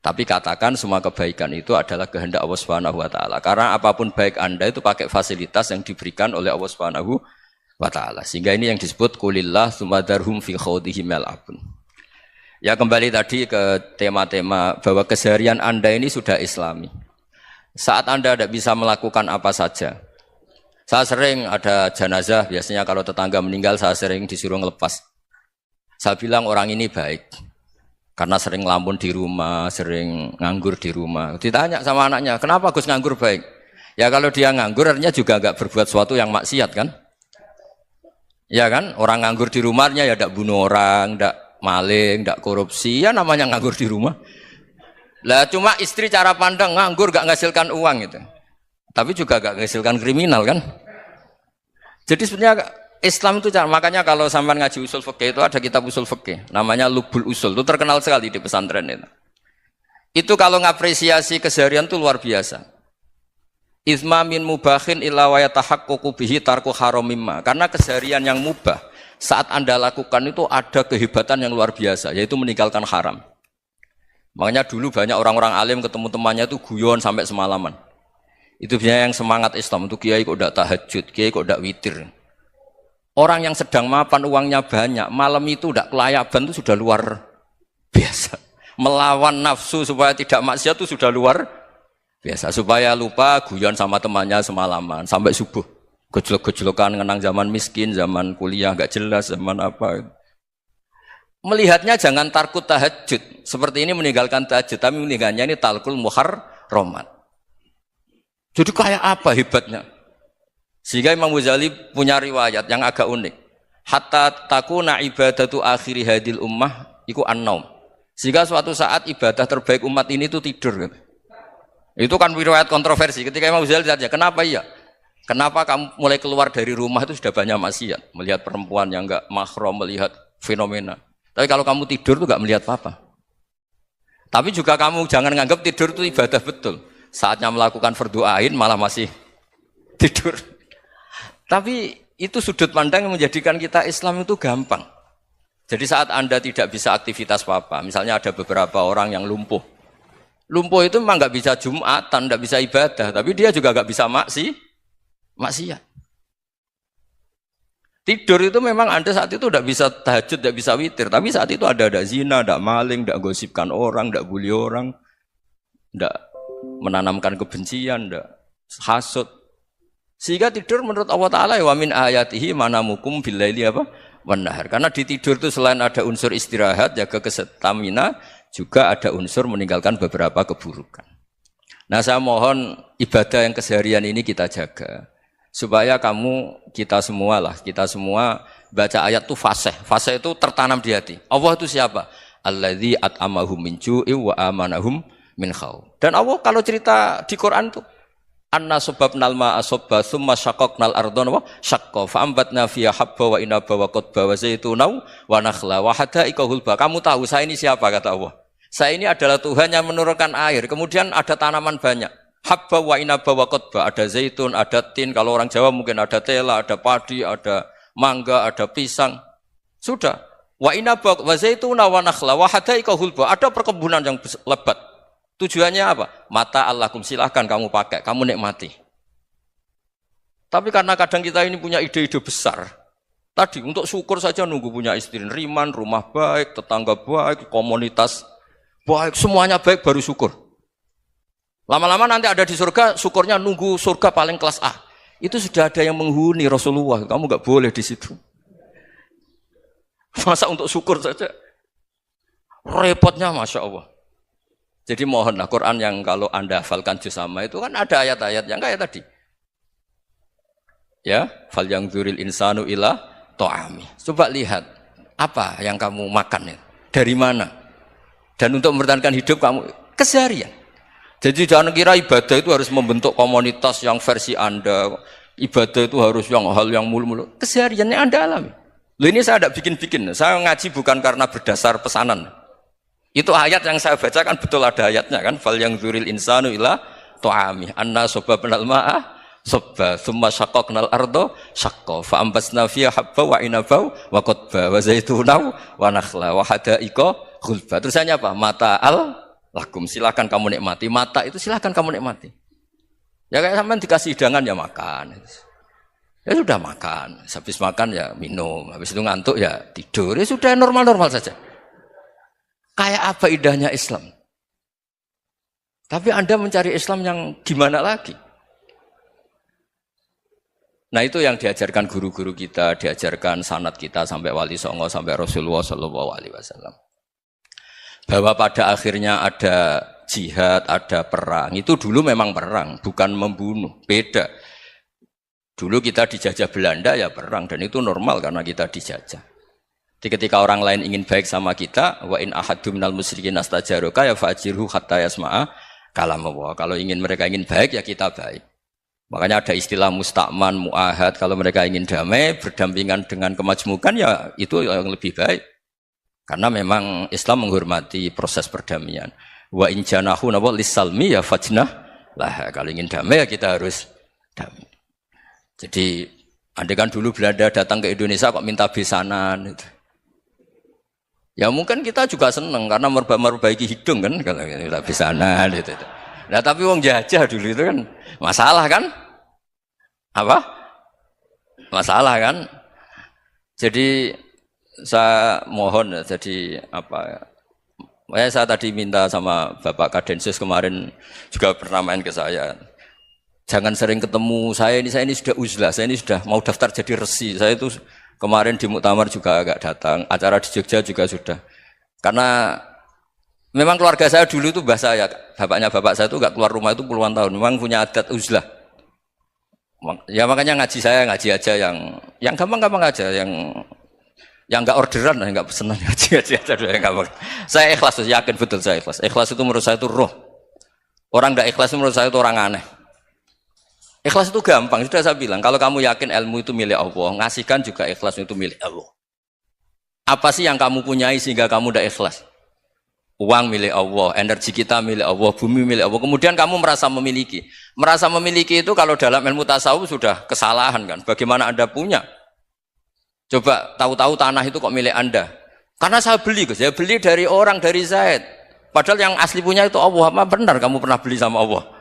B: Tapi katakan semua kebaikan itu adalah kehendak Allah Subhanahu wa taala. Karena apapun baik Anda itu pakai fasilitas yang diberikan oleh Allah Subhanahu wa taala. Sehingga ini yang disebut qulillah tsumadarhum fi khawdihim yal'abun. Ya kembali tadi ke tema-tema bahwa keseharian Anda ini sudah Islami. Saat Anda tidak bisa melakukan apa saja. Saya sering ada jenazah, biasanya kalau tetangga meninggal saya sering disuruh ngelepas. Saya bilang orang ini baik karena sering ngelamun di rumah, sering nganggur di rumah. Ditanya sama anaknya, kenapa Gus nganggur baik? Ya kalau dia nganggur artinya juga enggak berbuat sesuatu yang maksiat kan? Ya kan? Orang nganggur di rumahnya ya enggak bunuh orang, enggak maling, enggak korupsi, ya namanya nganggur di rumah. Lah cuma istri cara pandang nganggur enggak menghasilkan uang gitu. Tapi juga enggak menghasilkan kriminal kan? Jadi sebenarnya Islam itu makanya kalau sampai ngaji usul fikih itu ada kitab usul fikih namanya Lubul Usul, itu terkenal sekali di pesantren itu. Itu kalau ngapresiasi keseharian itu luar biasa. Izma min mubahin illa wa yatahaqqaqu bihi tarku haramimma. Karena keseharian yang mubah saat Anda lakukan itu ada kehebatan yang luar biasa, yaitu meninggalkan haram. Makanya dulu banyak orang-orang alim ketemu temannya itu guyon sampai semalaman. Itu biasanya yang semangat Islam, itu kiai kok tidak tahajud, kiai kok tidak witir. Orang yang sedang mapan uangnya banyak, malam itu tidak kelayaban itu sudah luar biasa. Melawan nafsu supaya tidak maksiat itu sudah luar biasa. Supaya lupa guyon sama temannya semalaman sampai subuh. Gejolak-gejolokan ngenang zaman miskin, zaman kuliah nggak jelas, zaman apa. Melihatnya jangan tarkut tahajud. Seperti ini meninggalkan tahajud, tapi meninggalkannya ini talkul muharramat. Jadi kayak apa hebatnya? Sehingga Imam Ghazali punya riwayat yang agak unik. Hatta takuna ibadatu akhiri hadil ummah iku an-naum. Sehingga suatu saat ibadah terbaik umat ini itu tidur. Itu kan riwayat kontroversi. Ketika Imam Ghazali tanya, kenapa iya? Kenapa kamu mulai keluar dari rumah itu sudah banyak maksiat? Melihat perempuan yang enggak mahram, melihat fenomena. Tapi kalau kamu tidur itu enggak melihat apa-apa. Tapi juga kamu jangan menganggap tidur itu ibadah betul. Saatnya melakukan fardu ain malah masih tidur. Tapi itu sudut pandang yang menjadikan kita Islam itu gampang. Jadi saat Anda tidak bisa aktivitas apa-apa, misalnya ada beberapa orang yang lumpuh. Lumpuh itu memang nggak bisa Jumatan, nggak bisa ibadah, tapi dia juga nggak bisa maksiat. Tidur itu memang Anda saat itu tidak bisa tahajud, tidak bisa witir, tapi saat itu ada zina, ada maling, tidak gosipkan orang, tidak bully orang, tidak menanamkan kebencian, tidak hasud. Sehingga tidur menurut Allah Ta'ala wa min ayatihi manamukum billaili apa? Wan-nahar. Karena di tidur itu selain ada unsur istirahat, jaga kestamina, juga ada unsur meninggalkan beberapa keburukan. Nah, saya mohon ibadah yang keseharian ini kita jaga. Supaya kita semua baca ayat itu fasih. Fasih itu tertanam di hati. Allah itu siapa? Alladzi at'amahum min ju'i wa amanahum min khauf. Dan Allah kalau cerita di Quran itu anna sababnal ma'a sabba tsumma syaqqaqnal ardha wa syaqqa fa ambatna fiha habba wa inaba wa qadba wa zaituna wa nakhla wa hada'iqa hulba. Kamu tahu saya ini siapa, kata Allah. Saya ini adalah Tuhan yang menurunkan air, kemudian ada tanaman banyak. Habba wa inaba wa qadba, ada zaitun, ada tin, kalau orang Jawa mungkin ada tela, ada padi, ada mangga, ada pisang. Sudah. Wa inaba wa zaituna wa nakhla wa hada'iqa hulba, ada perkebunan yang lebat. Tujuannya apa? Mata Allahkum, silahkan kamu pakai, kamu nikmati. Tapi karena kadang kita ini punya ide-ide besar. Tadi untuk syukur saja nunggu punya istri riman, rumah baik, tetangga baik, komunitas baik, semuanya baik baru syukur. Lama-lama nanti ada di surga, syukurnya nunggu surga paling kelas A. Itu sudah ada yang menghuni Rasulullah, kamu nggak boleh di situ. Masa untuk syukur saja? Repotnya Masya Allah. Jadi mohonlah Quran yang kalau Anda hafalkan juz sama itu kan ada ayat-ayat yang kayak tadi. Ya, fal yang dzuril insanu ila ta'ami. Coba lihat apa yang kamu makan itu, dari mana? Dan untuk mempertahankan hidup kamu keseharian. Jadi jangan kira ibadah itu harus membentuk komunitas yang versi Anda. Ibadah itu harus hal yang mulu-mulu. Kesehariannya Anda alami. Loh, ini saya tidak bikin-bikin. Saya ngaji bukan karena berdasar pesanan. Itu ayat yang saya bacakan betul ada ayatnya kan. Fal yang dzuril insanu ila ta'ami. Anna sababnal ma'a sabba tsumma syaqqaqnal ardha syaqqa fa ambasna fiha habba wa inaba wa qadba wa zaituna wa nakhla wa hada'iqa ghulba. Terusannya apa? Mata'al lakum, silakan kamu nikmati. Mata itu silakan kamu nikmati. Ya kayak sampean dikasih hidangan ya makan. Ya sudah makan. Habis makan ya minum. Habis itu ngantuk ya tidur. Ya sudah normal-normal saja. Kayak apa indahnya Islam. Tapi Anda mencari Islam yang gimana lagi? Nah itu yang diajarkan guru-guru kita, diajarkan sanad kita sampai Wali Songo, sampai Rasulullah SAW. Bahwa pada akhirnya ada jihad, ada perang. Itu dulu memang perang, bukan membunuh. Beda. Dulu kita dijajah Belanda ya perang, dan itu normal karena kita dijajah. Jadi ketika orang lain ingin baik sama kita, wa in ahadum minal musyrikin astajaruka ya fa'jirhu hatta yasma'a kalam Allah. Kalau mereka ingin baik ya kita baik. Makanya ada istilah musta'man, mu'ahad. Kalau mereka ingin damai, berdampingan dengan kemajmukan ya itu yang lebih baik. Karena memang Islam menghormati proses perdamaian. Wa in janahu nawa lisalmi ya fajnah lah. Kalau ingin damai ya kita harus damai. Jadi Andai kan dulu Belanda datang ke Indonesia kok minta besanan itu. Ya mungkin kita juga seneng karena memperbaiki hidung kan kalau minta besanan itu. Nah tapi wong jajah dulu itu kan masalah kan? Apa? Masalah kan? Jadi saya mohon jadi apa? Saya tadi minta sama Bapak Kadensus kemarin juga pernah main ke saya. Jangan sering ketemu saya ini sudah uzlah, saya ini sudah mau daftar jadi resi. Saya itu kemarin di muktamar juga agak datang, acara di Jogja juga sudah. Karena memang keluarga saya dulu itu bahasa ya, bapaknya bapak saya itu enggak keluar rumah itu puluhan tahun. Memang punya adat uzlah. Ya makanya ngaji saya ngaji aja yang gampang-gampang aja, yang enggak orderan, enggak pesenan ngaji aja dulu yang gampang. Saya ikhlas, yakin betul saya ikhlas. Ikhlas itu menurut saya itu roh. Orang enggak ikhlas menurut saya itu orang aneh. Ikhlas itu gampang, sudah saya bilang. Kalau kamu yakin ilmu itu milik Allah, ngasihkan juga ikhlas itu milik Allah. Apa sih yang kamu punyai sehingga kamu tidak ikhlas? Uang milik Allah, energi kita milik Allah, bumi milik Allah. Kemudian kamu merasa memiliki. Merasa memiliki itu kalau dalam ilmu tasawuf sudah kesalahan kan. Bagaimana Anda punya? Coba tahu-tahu tanah itu kok milik Anda. Karena saya beli, saya beli dari orang, dari Zaid. Padahal yang asli punya itu Allah. Apa benar kamu pernah beli sama Allah?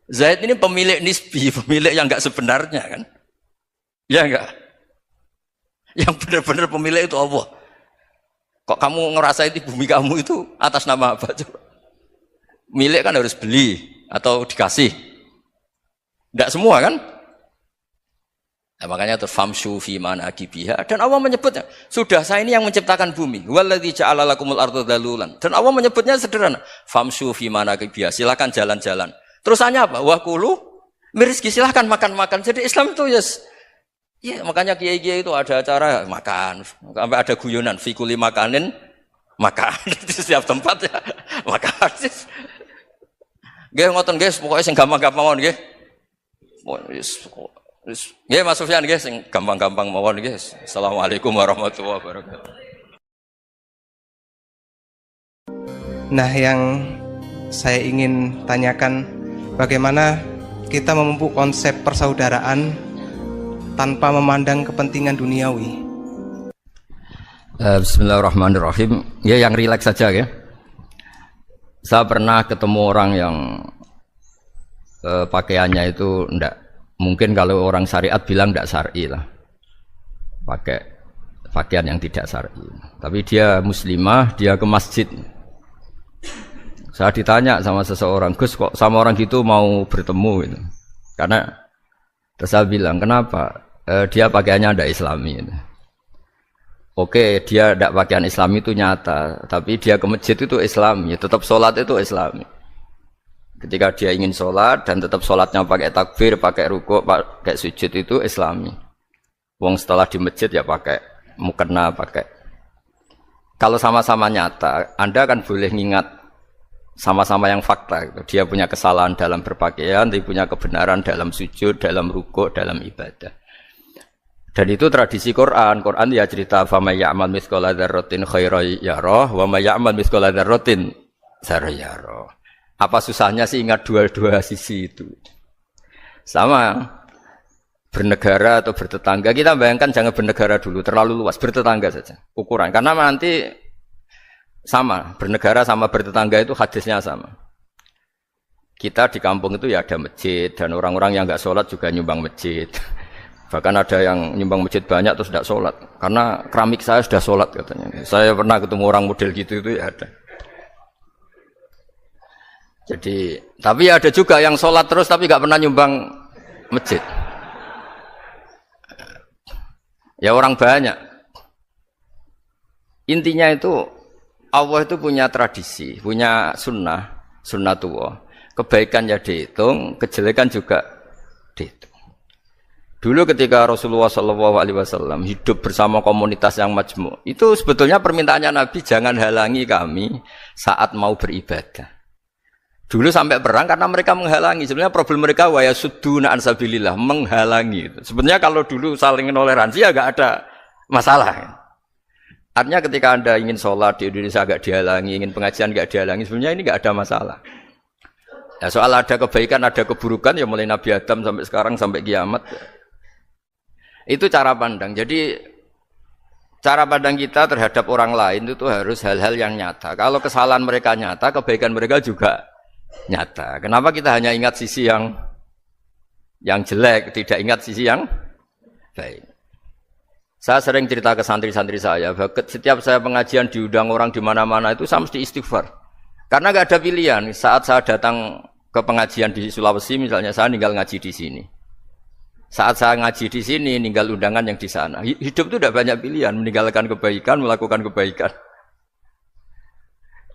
B: Zaid ini pemilik nisbi, pemilik yang enggak sebenarnya kan? Ya enggak? Yang benar-benar pemilik itu Allah. Kok kamu ngerasa itu bumi kamu itu atas nama apa coba? Milik kan harus beli atau dikasih. Enggak semua kan? Nah, makanya itu famshu fi manakibiha dan Allah menyebutnya, sudah saya ini yang menciptakan bumi. Wallazi ja'ala lakumul arda dalulan. Dan Allah menyebutnya sederhana, famshu fi manakibiha, silakan jalan-jalan. Terusannya apa? Wakulu mirizki, silahkan makan-makan. Jadi Islam itu yes. Ya, makanya kiai-kiai itu ada acara makan, sampai ada guyonan fikuli makanin makan di setiap tempat ya makan. Nggih ngoten nggih, pokoke sing gampang-gampang mawon nggih. Nggih Mas Sufyan nggih sing gampang-gampang mawon nggih. Assalamualaikum warahmatullahi wabarakatuh.
C: Nah, yang saya ingin tanyakan, bagaimana kita memupuk konsep persaudaraan tanpa memandang kepentingan duniawi?
B: Bismillahirrahmanirrahim. Ya yang rileks saja ya. Saya pernah ketemu orang yang pakaiannya itu enggak, mungkin kalau orang syariat bilang enggak syar'i lah. Pakai pakaian yang tidak syar'i. Tapi dia muslimah, dia ke masjid. Saya ditanya sama seseorang, Gus kok sama orang gitu mau bertemu gitu. Karena terus saya bilang, kenapa? Dia pakaiannya tidak islami gitu. Oke, dia tidak pakaian islami itu nyata, tapi dia ke masjid itu islami, tetap sholat itu islami. Ketika dia ingin sholat dan tetap sholatnya pakai takbir, pakai rukuk, pakai sujud itu islami. Wong setelah di masjid ya pakai mukena, pakai. Kalau sama-sama nyata, Anda kan boleh ngingat sama-sama yang fakta gitu. Dia punya kesalahan dalam berpakaian, dia punya kebenaran dalam sujud, dalam rukuk, dalam ibadah. Dan itu tradisi Quran. Quran ya cerita famay ya'mal mithqala dzarratin khairan yarah wa may ya'mal mithqala dzarratin syarran yarah. Apa susahnya sih ingat dua-dua sisi itu? Sama bernegara atau bertetangga, kita bayangkan jangan bernegara dulu, terlalu luas, bertetangga saja ukuran. Karena nanti sama, bernegara sama bertetangga itu hadisnya sama. Kita di kampung itu ya ada masjid, dan orang-orang yang enggak sholat juga nyumbang masjid. Bahkan ada yang nyumbang masjid banyak terus tidak sholat, karena keramik saya sudah sholat katanya. Saya pernah ketemu orang model gitu itu ya ada. Jadi, tapi ada juga yang sholat terus tapi nggak pernah nyumbang masjid. Ya orang banyak. Intinya itu Allah itu punya tradisi, punya sunnatullah. Kebaikan ya dihitung, kejelekan juga dihitung. Dulu ketika Rasulullah SAW hidup bersama komunitas yang majmu', itu sebetulnya permintaannya Nabi, jangan halangi kami saat mau beribadah. Dulu sampai perang karena mereka menghalangi. Sebenarnya problem mereka wa yasudduna an sabilillah, menghalangi. Sebenarnya kalau dulu saling toleransi ya enggak ada masalah. Artinya ketika Anda ingin sholat di Indonesia enggak dihalangi, ingin pengajian enggak dihalangi, sebenarnya ini enggak ada masalah. Ya soal ada kebaikan, ada keburukan ya mulai Nabi Adam sampai sekarang sampai kiamat. Itu cara pandang. Jadi cara pandang kita terhadap orang lain itu harus hal-hal yang nyata. Kalau kesalahan mereka nyata, kebaikan mereka juga nyata. Kenapa kita hanya ingat sisi yang jelek, tidak ingat sisi yang baik? Saya sering cerita ke santri-santri saya, setiap saya pengajian diundang orang di mana-mana itu saya mesti istighfar. Karena nggak ada pilihan. Saat saya datang ke pengajian di Sulawesi misalnya, saya tinggal ngaji di sini. Saat saya ngaji di sini, ninggal undangan yang di sana. Hidup itu tidak banyak pilihan, meninggalkan kebaikan, melakukan kebaikan.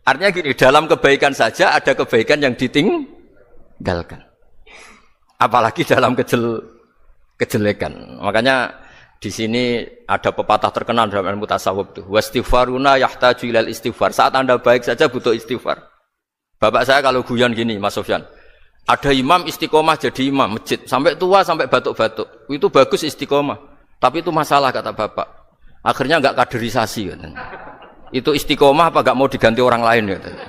B: Artinya gini, dalam kebaikan saja ada kebaikan yang ditinggalkan. Apalagi dalam kejelekan. Makanya di sini ada pepatah terkenal dalam ilmu tasawuf tuh. Wastighfaruna yahtaju ilal istighfar. Saat Anda baik saja butuh istighfar. Bapak saya kalau guyon gini, Mas Sofyan. Ada imam istiqomah jadi imam masjid sampai tua sampai batuk-batuk. Itu bagus istiqomah. Tapi itu masalah kata Bapak. Akhirnya enggak kaderisasi katanya. Itu istiqomah apa enggak mau diganti orang lain katanya.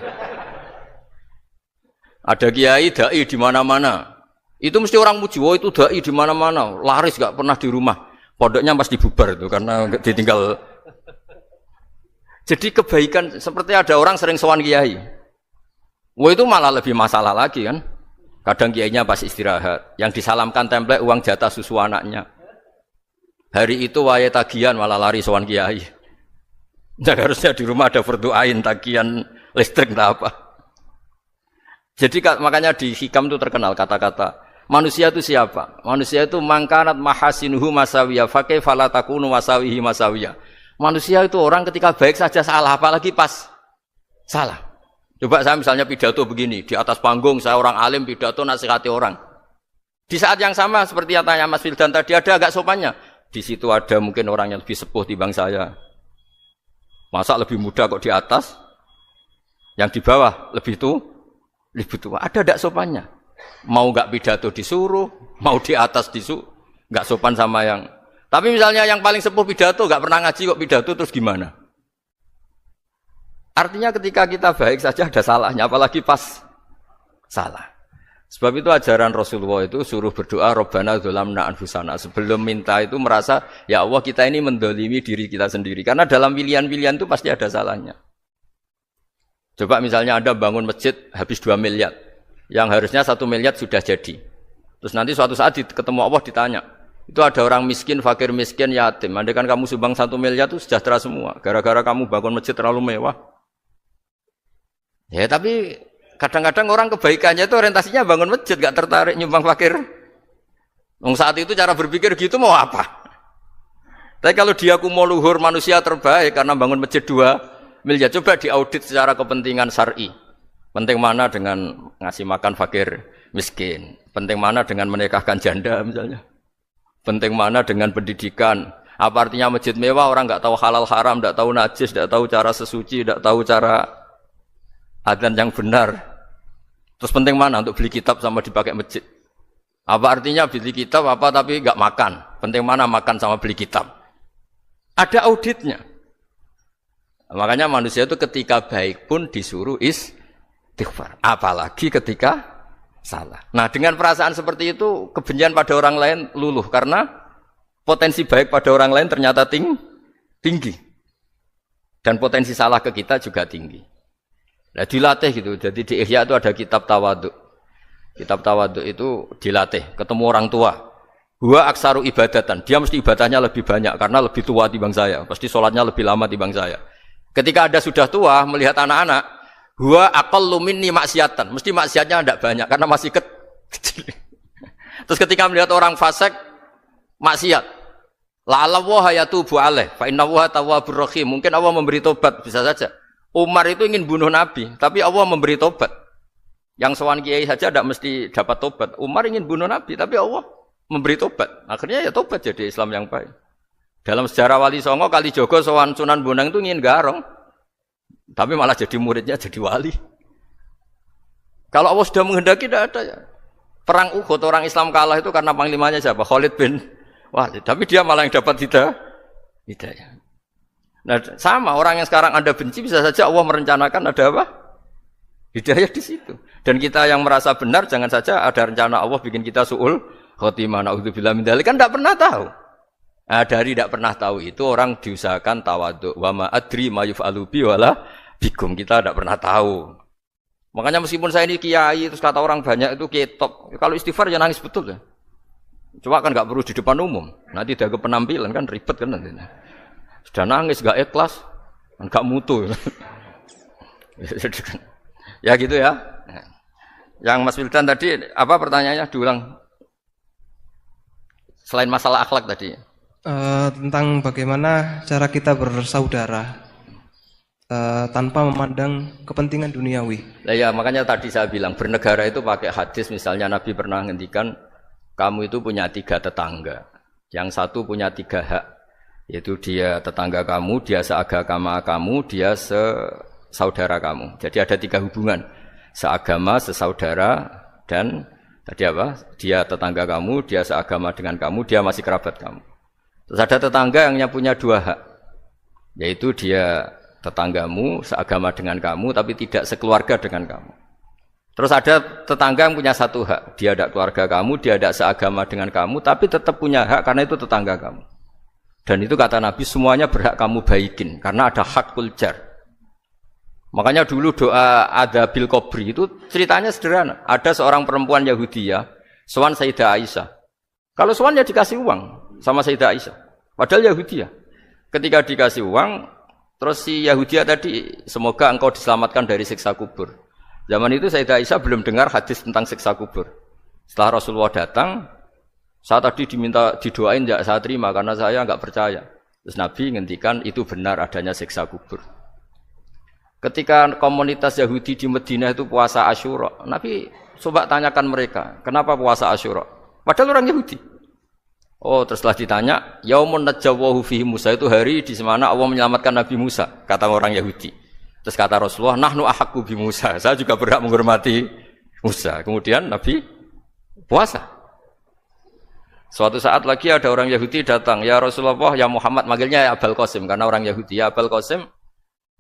B: Ada kiai dai di mana-mana. Itu mesti orang muji, oh itu dai di mana-mana, laris enggak pernah di rumah. Pondoknya pasti bubar itu karena ditinggal. Jadi kebaikan seperti ada orang sering sowan kiai. Wah itu malah lebih masalah lagi kan. Kadang kiainya pas istirahat, yang disalamkan template uang jatah susu anaknya. Hari itu waya tagihan malah lari sowan kiai. Jadi harusnya di rumah ada fardu ain tagihan listrik entah apa. Jadi makanya di hikam itu terkenal kata-kata manusia itu siapa? Manusia itu mangkanat mahasinuhu masawiyah fakih falatakunu masawihi masawiyah. Manusia itu orang ketika baik saja salah, apalagi pas salah. Coba saya misalnya pidato begini, di atas panggung saya orang alim pidato nasihati orang. Di saat yang sama seperti yang tanya Mas Wildan tadi, ada agak sopannya. Di situ ada mungkin orang yang lebih sepuh timbang saya. Masa lebih muda kok di atas? Yang di bawah lebih tua. Ada agak sopannya. Mau enggak pidato disuruh, mau di atas disuruh, enggak sopan sama yang. Tapi misalnya yang paling sepuh pidato enggak pernah ngaji kok pidato terus gimana? Artinya ketika kita baik saja ada salahnya, apalagi pas salah. Sebab itu ajaran Rasulullah itu suruh berdoa Rabbana dzolamna anfusana. Sebelum minta itu merasa ya Allah kita ini mendolimi diri kita sendiri. Karena dalam pilihan-pilihan itu pasti ada salahnya. Coba misalnya Anda bangun masjid habis 2 miliar. Yang harusnya 1 miliar sudah jadi. Terus nanti suatu saat ketemu Allah ditanya. Itu ada orang miskin, fakir miskin, yatim. Andai kan kamu sumbang 1 miliar itu sejahtera semua. Gara-gara kamu bangun masjid terlalu mewah. Ya tapi kadang-kadang orang kebaikannya itu orientasinya bangun masjid, gak tertarik nyumbang fakir. Saat itu cara berpikir gitu mau apa? Tapi kalau dia mau luhur manusia terbaik karena bangun masjid 2 miliar, coba diaudit secara kepentingan syar'i. Penting mana dengan ngasih makan fakir miskin? Penting mana dengan menikahkan janda misalnya? Penting mana dengan pendidikan? Apa artinya masjid mewah orang nggak tahu halal haram, nggak tahu najis, nggak tahu cara sesuci, nggak tahu cara adzan yang benar. Terus penting mana untuk beli kitab sama dipakai masjid? Apa artinya beli kitab apa tapi nggak makan? Penting mana makan sama beli kitab? Ada auditnya. Makanya manusia itu ketika baik pun disuruh istighfar. Apalagi ketika salah. Nah dengan perasaan seperti itu kebencian pada orang lain luluh karena potensi baik pada orang lain ternyata tinggi. Dan potensi salah ke kita juga tinggi. Nah dilatih gitu. Jadi di Ihya itu ada kitab tawadhu. Kitab tawadhu itu dilatih. Ketemu orang tua. Huwa aksaru ibadatan. Dia mesti ibadahnya lebih banyak karena lebih tua timbang saya. Pasti sholatnya lebih lama timbang saya. Ketika Anda sudah tua melihat anak-anak, huwa aqallu minni maksiatan. Mesti maksiatnya tidak banyak karena masih kecil. Terus ketika melihat orang fasik maksiat, la'alla wa yatubu alaih fa inna wa tawwabur rahim. Mungkin Allah memberi tobat, bisa saja. Umar itu ingin bunuh Nabi, tapi Allah memberi tobat. Yang sowan kiai saja tidak mesti dapat tobat. Umar ingin bunuh Nabi, tapi Allah memberi tobat. Akhirnya ya tobat jadi Islam yang baik. Dalam sejarah Wali Songo, Kalijogo sowan Sunan Bonang itu ingin garong. Tapi malah jadi muridnya jadi wali. Kalau Allah sudah menghendaki tidak ada ya. Perang Uhud orang Islam kalah itu karena panglimanya siapa? Khalid bin Walid. Tapi dia malah yang dapat hidayah. Nah, sama orang yang sekarang Anda benci bisa saja Allah merencanakan ada apa? Hidayah di situ. Dan kita yang merasa benar jangan saja ada rencana Allah bikin kita su'ul khotimah. Na'udzubillah min dzalik kan tidak pernah tahu. Nah, dari tidak pernah tahu itu orang diusahakan tawadhu. Wa ma adri ma yuf'alu bi wala bikum. Kita tidak pernah tahu. Makanya meskipun saya ini kiai terus kata orang banyak itu ketop. Kalau istighfar ya nangis betul ya. Cuma kan enggak perlu di depan umum. Nanti jaga penampilan kan ribet kan nanti. Sudah nangis enggak ikhlas, enggak mutu. Ya gitu ya. Yang Mas Wildan tadi apa pertanyaannya diulang? Selain masalah akhlak tadi.
C: Tentang bagaimana cara kita bersaudara tanpa memandang kepentingan duniawi.
B: Nah ya makanya tadi saya bilang bernegara itu pakai hadis, misalnya Nabi pernah ngendikan kamu itu punya 3 tetangga, yang satu punya 3 hak, yaitu dia tetangga kamu, dia seagama kamu, dia sesaudara kamu. Jadi ada 3 hubungan, seagama, sesaudara, dan tadi apa? Dia tetangga kamu, dia seagama dengan kamu, dia masih kerabat kamu. Terus ada tetangga yang punya 2 hak, yaitu dia tetanggamu, seagama dengan kamu, tapi tidak sekeluarga dengan kamu. Terus ada tetangga yang punya 1 hak, dia tidak keluarga kamu, dia tidak seagama dengan kamu, tapi tetap punya hak karena itu tetangga kamu. Dan itu kata Nabi, semuanya berhak kamu baikin, karena ada hakul jar. Makanya dulu doa ada bil kubri itu ceritanya sederhana. Ada seorang perempuan Yahudi ya, sowan Sayyidah Aisyah. Kalau sowan ya dikasih uang sama Sayyidah Aisyah. Padahal Yahudi ya. Ketika dikasih uang, terus si Yahudi tadi, semoga engkau diselamatkan dari siksa kubur. Zaman itu Sayyidah Aisyah belum dengar hadis tentang siksa kubur. Setelah Rasulullah datang, saya tadi diminta didoain, ya saya terima karena saya enggak percaya. Terus Nabi ngendikan itu benar adanya siksa kubur. Ketika komunitas Yahudi di Madinah itu puasa Asyura, Nabi coba tanyakan mereka, kenapa puasa Asyura? Padahal orang Yahudi. Oh, terus setelah ditanya, Yaumun najjawahu fihi Musa, itu hari di mana Allah menyelamatkan Nabi Musa, kata orang Yahudi. Terus kata Rasulullah, nahnu ahaqqu bi Musa, saya juga berhak menghormati Musa. Kemudian Nabi puasa. Suatu saat lagi ada orang Yahudi datang, ya Rasulullah, ya Muhammad, manggilnya ya Abul Qasim karena orang Yahudi, ya Abul Qasim.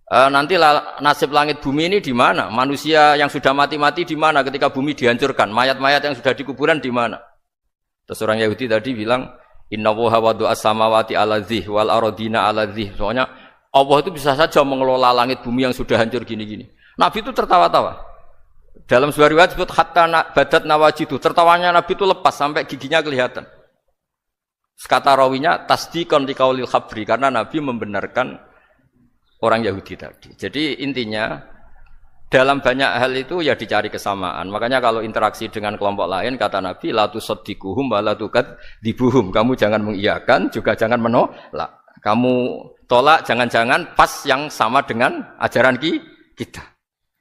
B: Nanti nasib langit bumi ini di mana? Manusia yang sudah mati-mati di mana ketika bumi dihancurkan? Mayat-mayat yang sudah di kuburan di mana? Terus orang Yahudi tadi bilang, Inna woha wadu as-samawati ala dzih wal arodina ala dzih. Soalnya Allah itu bisa saja mengelola langit bumi yang sudah hancur gini-gini. Nabi itu tertawa-tawa. Dalam sebuah riwayat disebut hatta badat nawajidu. Tertawanya Nabi itu lepas sampai giginya kelihatan. Kata rawinya tasdiqan liqaulil khabri, karena Nabi membenarkan orang Yahudi tadi. Jadi intinya dalam banyak hal itu ya dicari kesamaan. Makanya kalau interaksi dengan kelompok lain kata Nabi la tusaddiquhum wa la tukadzibuhum. Kamu jangan mengiyakan juga jangan menolak. Kamu tolak jangan-jangan pas yang sama dengan ajaran kita.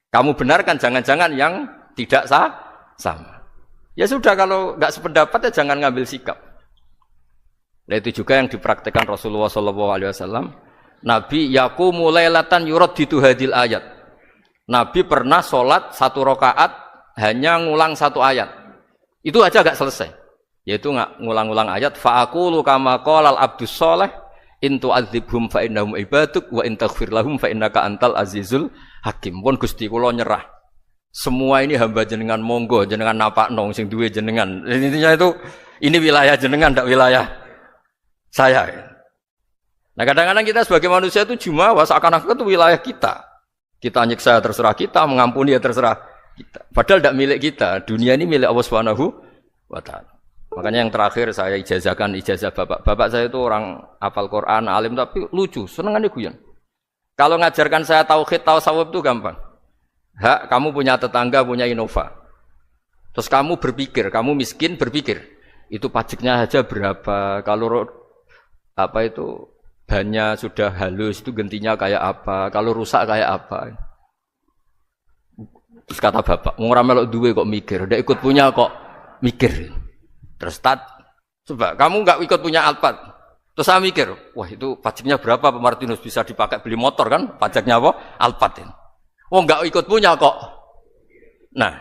B: Kamu benarkan jangan-jangan yang tidak sama. Ya sudah, kalau enggak sependapat ya jangan ngambil sikap. Nah itu juga yang dipraktikkan Rasulullah SAW. Nabi yaqumu lailatan yuraddidu hadil ayat. Nabi pernah sholat 1 rakaat hanya ngulang 1 ayat. Itu aja agak selesai. Yaitu ngulang-ngulang ayat fa'aqulu kama qala al-abdus sholih in tu'adzibhum fa innahum ibaduk wa in taghfir lahum fa innaka antal azizul hakim. Pun Gusti kula nyerah. Semua ini hamba jenengan, monggo jenengan napakno sing duwe jenengan. Intinya itu ini wilayah jenengan ndak wilayah saya. Nah kadang-kadang kita sebagai manusia itu jumawa seakan-akan itu wilayah kita. Kita nyiksa terserah kita, mengampuni ya terserah kita. Padahal tidak milik kita. Dunia ini milik Allah Subhanahu wa Ta'ala. Makanya yang terakhir saya ijazah bapak. Bapak saya itu orang hafal Quran, alim tapi lucu, senengannya guyon. Kalau ngajarkan saya tauhid, tasawuf itu gampang. Hak kamu punya tetangga, punya Innova. Terus kamu berpikir, kamu miskin berpikir. Itu pajaknya aja berapa? Kalau apa itu bannya sudah halus itu gantinya kayak apa, kalau rusak kayak apa. Terus kata bapak, ora melok duwe kok mikir, ndak ikut punya kok mikir. Terus coba kamu enggak ikut punya Alphard. Terus saya mikir, wah itu pajaknya berapa Pak Martinus, bisa dipakai beli motor kan, pajaknya apa? Alphard ini. Oh enggak ikut punya kok. Nah,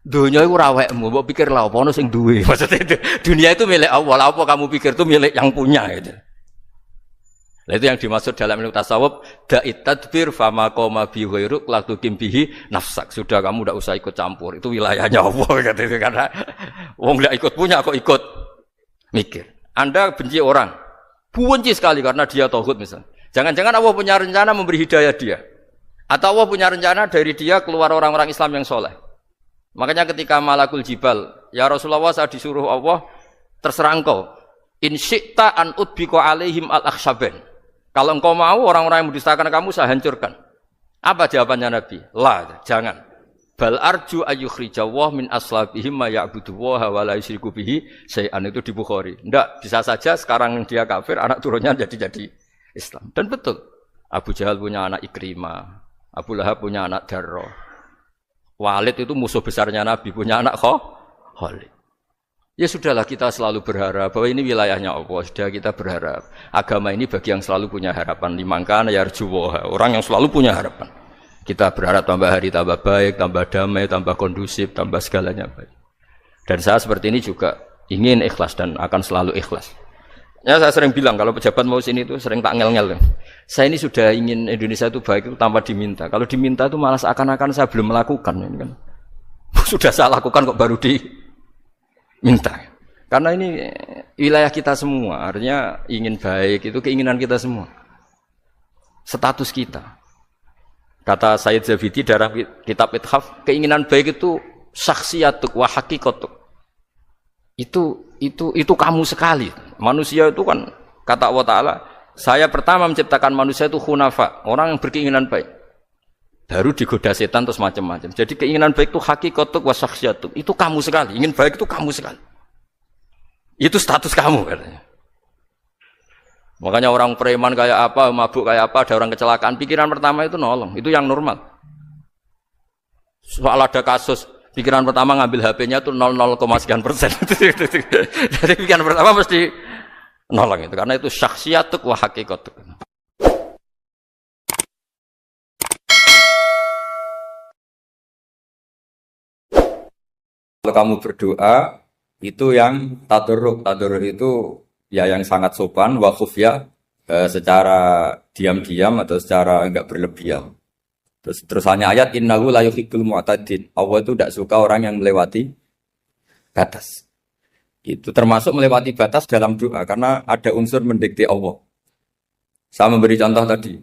B: dunia itu rawekmu, mbok pikir lah apa ono sing duwe. Maksudnya itu, dunia itu milik Allah, apa kamu pikir itu milik yang punya gitu. Nah, itu yang dimaksud dalam ilmu tasawuf, da'it tadbir fama qoma bi ghairuk la tuqim bihi nafsak. Sudah kamu enggak usah ikut campur. Itu wilayahnya Allah kata itu, karena wong enggak ikut punya kok ikut mikir. Anda benci orang. Benci sekali karena dia tauhid misalnya. Jangan-jangan Allah punya rencana memberi hidayah dia. Atau Allah punya rencana dari dia keluar orang-orang Islam yang soleh. Makanya ketika Malakul Jibal, ya Rasulullah saya disuruh Allah, terserah engkau. In syi'ta an udbiko alaihim al-akhsyaben. Kalau engkau mau orang-orang yang mendustakan kamu saya hancurkan. Apa jawabannya Nabi? La, jangan. Bal arju ayyukhrijawah min aslabihim ma ya'buduwaha wa la yusyriku bihi syai'an, itu di Bukhari. Enggak, bisa saja sekarang dia kafir, anak turunnya jadi Islam. Dan betul. Abu Jahal punya anak Ikrimah, Abu Lahab punya anak Darrah. Walid itu musuh besarnya Nabi, punya anak Khalid. Ya sudahlah, kita selalu berharap bahwa ini wilayahnya Allah. Sudah, kita berharap. Agama ini bagi yang selalu punya harapan. Limangkana yarjuwaha, orang yang selalu punya harapan. Kita berharap tambah hari tambah baik, tambah damai, tambah kondusif, tambah segalanya baik. Dan saya seperti ini juga ingin ikhlas dan akan selalu ikhlas. Ya, saya sering bilang kalau pejabat mau sini itu sering tak ngel-ngel. Saya ini sudah ingin Indonesia itu baik itu tanpa diminta. Kalau diminta itu malah seakan-akan saya belum melakukan, ini kan. Sudah saya lakukan kok baru diminta. Karena ini wilayah kita semua, artinya ingin baik itu keinginan kita semua. Status kita. Kata Sayyid Zabidi dalam kitab Ithaf, keinginan baik itu syakhsiyatuk wa hakikatuk. Itu kamu sekali. Manusia itu kan kata Allah Ta'ala, saya pertama menciptakan manusia itu khunafa, orang yang berkeinginan baik. Baru digoda setan terus macam-macam. Jadi keinginan baik itu hakikatuk wa syakhsiyatuk. Itu kamu sekali. Ingin baik itu kamu sekali. Itu status kamu katanya. Makanya orang preman kayak apa, mabuk kayak apa, ada orang kecelakaan, pikiran pertama itu nolong, itu yang normal. Soal ada kasus, pikiran pertama ngambil HP-nya itu 0,sekian persen. Jadi pikiran pertama mesti nolong itu, karena itu syakhsiyatuk wa hakikatuk.
D: Kalau kamu berdoa, itu yang tadarruk itu ya yang sangat sopan, wa khufya, secara diam-diam atau secara enggak berlebihan. Terus hanya ayat innahu la yuhibbul mu'tadin. Allah itu tidak suka orang yang melewati batas. Itu termasuk melewati batas dalam doa karena ada unsur mendikte Allah. Saya memberi contoh tadi.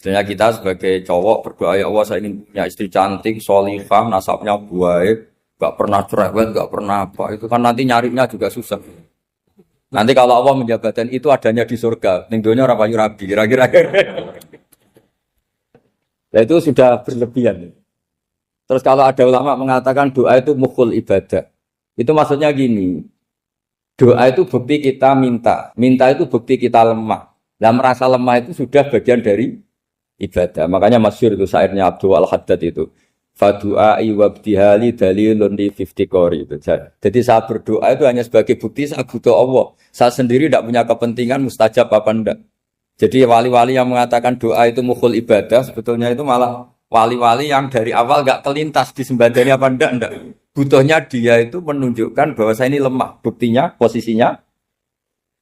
D: Misalnya kita sebagai cowok berdoa, ya Allah saya ingin punya istri cantik, sholihah, nasabnya baik, enggak pernah cerewet, enggak pernah apa. Itu kan nanti nyarinya juga susah. Nanti kalau Allah menjabatkan itu adanya di surga, ning donya ora payu rabi, kira-kira. Nah itu sudah berlebihan. Terus kalau ada ulama mengatakan doa itu mukhul ibadah, itu maksudnya gini, doa itu bukti kita minta itu bukti kita lemah. Nah merasa lemah itu sudah bagian dari ibadah. Makanya masyhur itu syairnya Abdul Al-Haddad itu. Fadu'ai wabdihali dalilun li fiftikori itu. Jadi saya berdoa itu hanya sebagai bukti saya butuh Allah. Saya sendiri tidak punya kepentingan mustajab apa enggak. Jadi wali-wali yang mengatakan doa itu mukhul ibadah, sebetulnya itu malah wali-wali yang dari awal enggak kelintas disembadani apa enggak. Butuhnya dia itu menunjukkan bahwa saya ini lemah. Buktinya, posisinya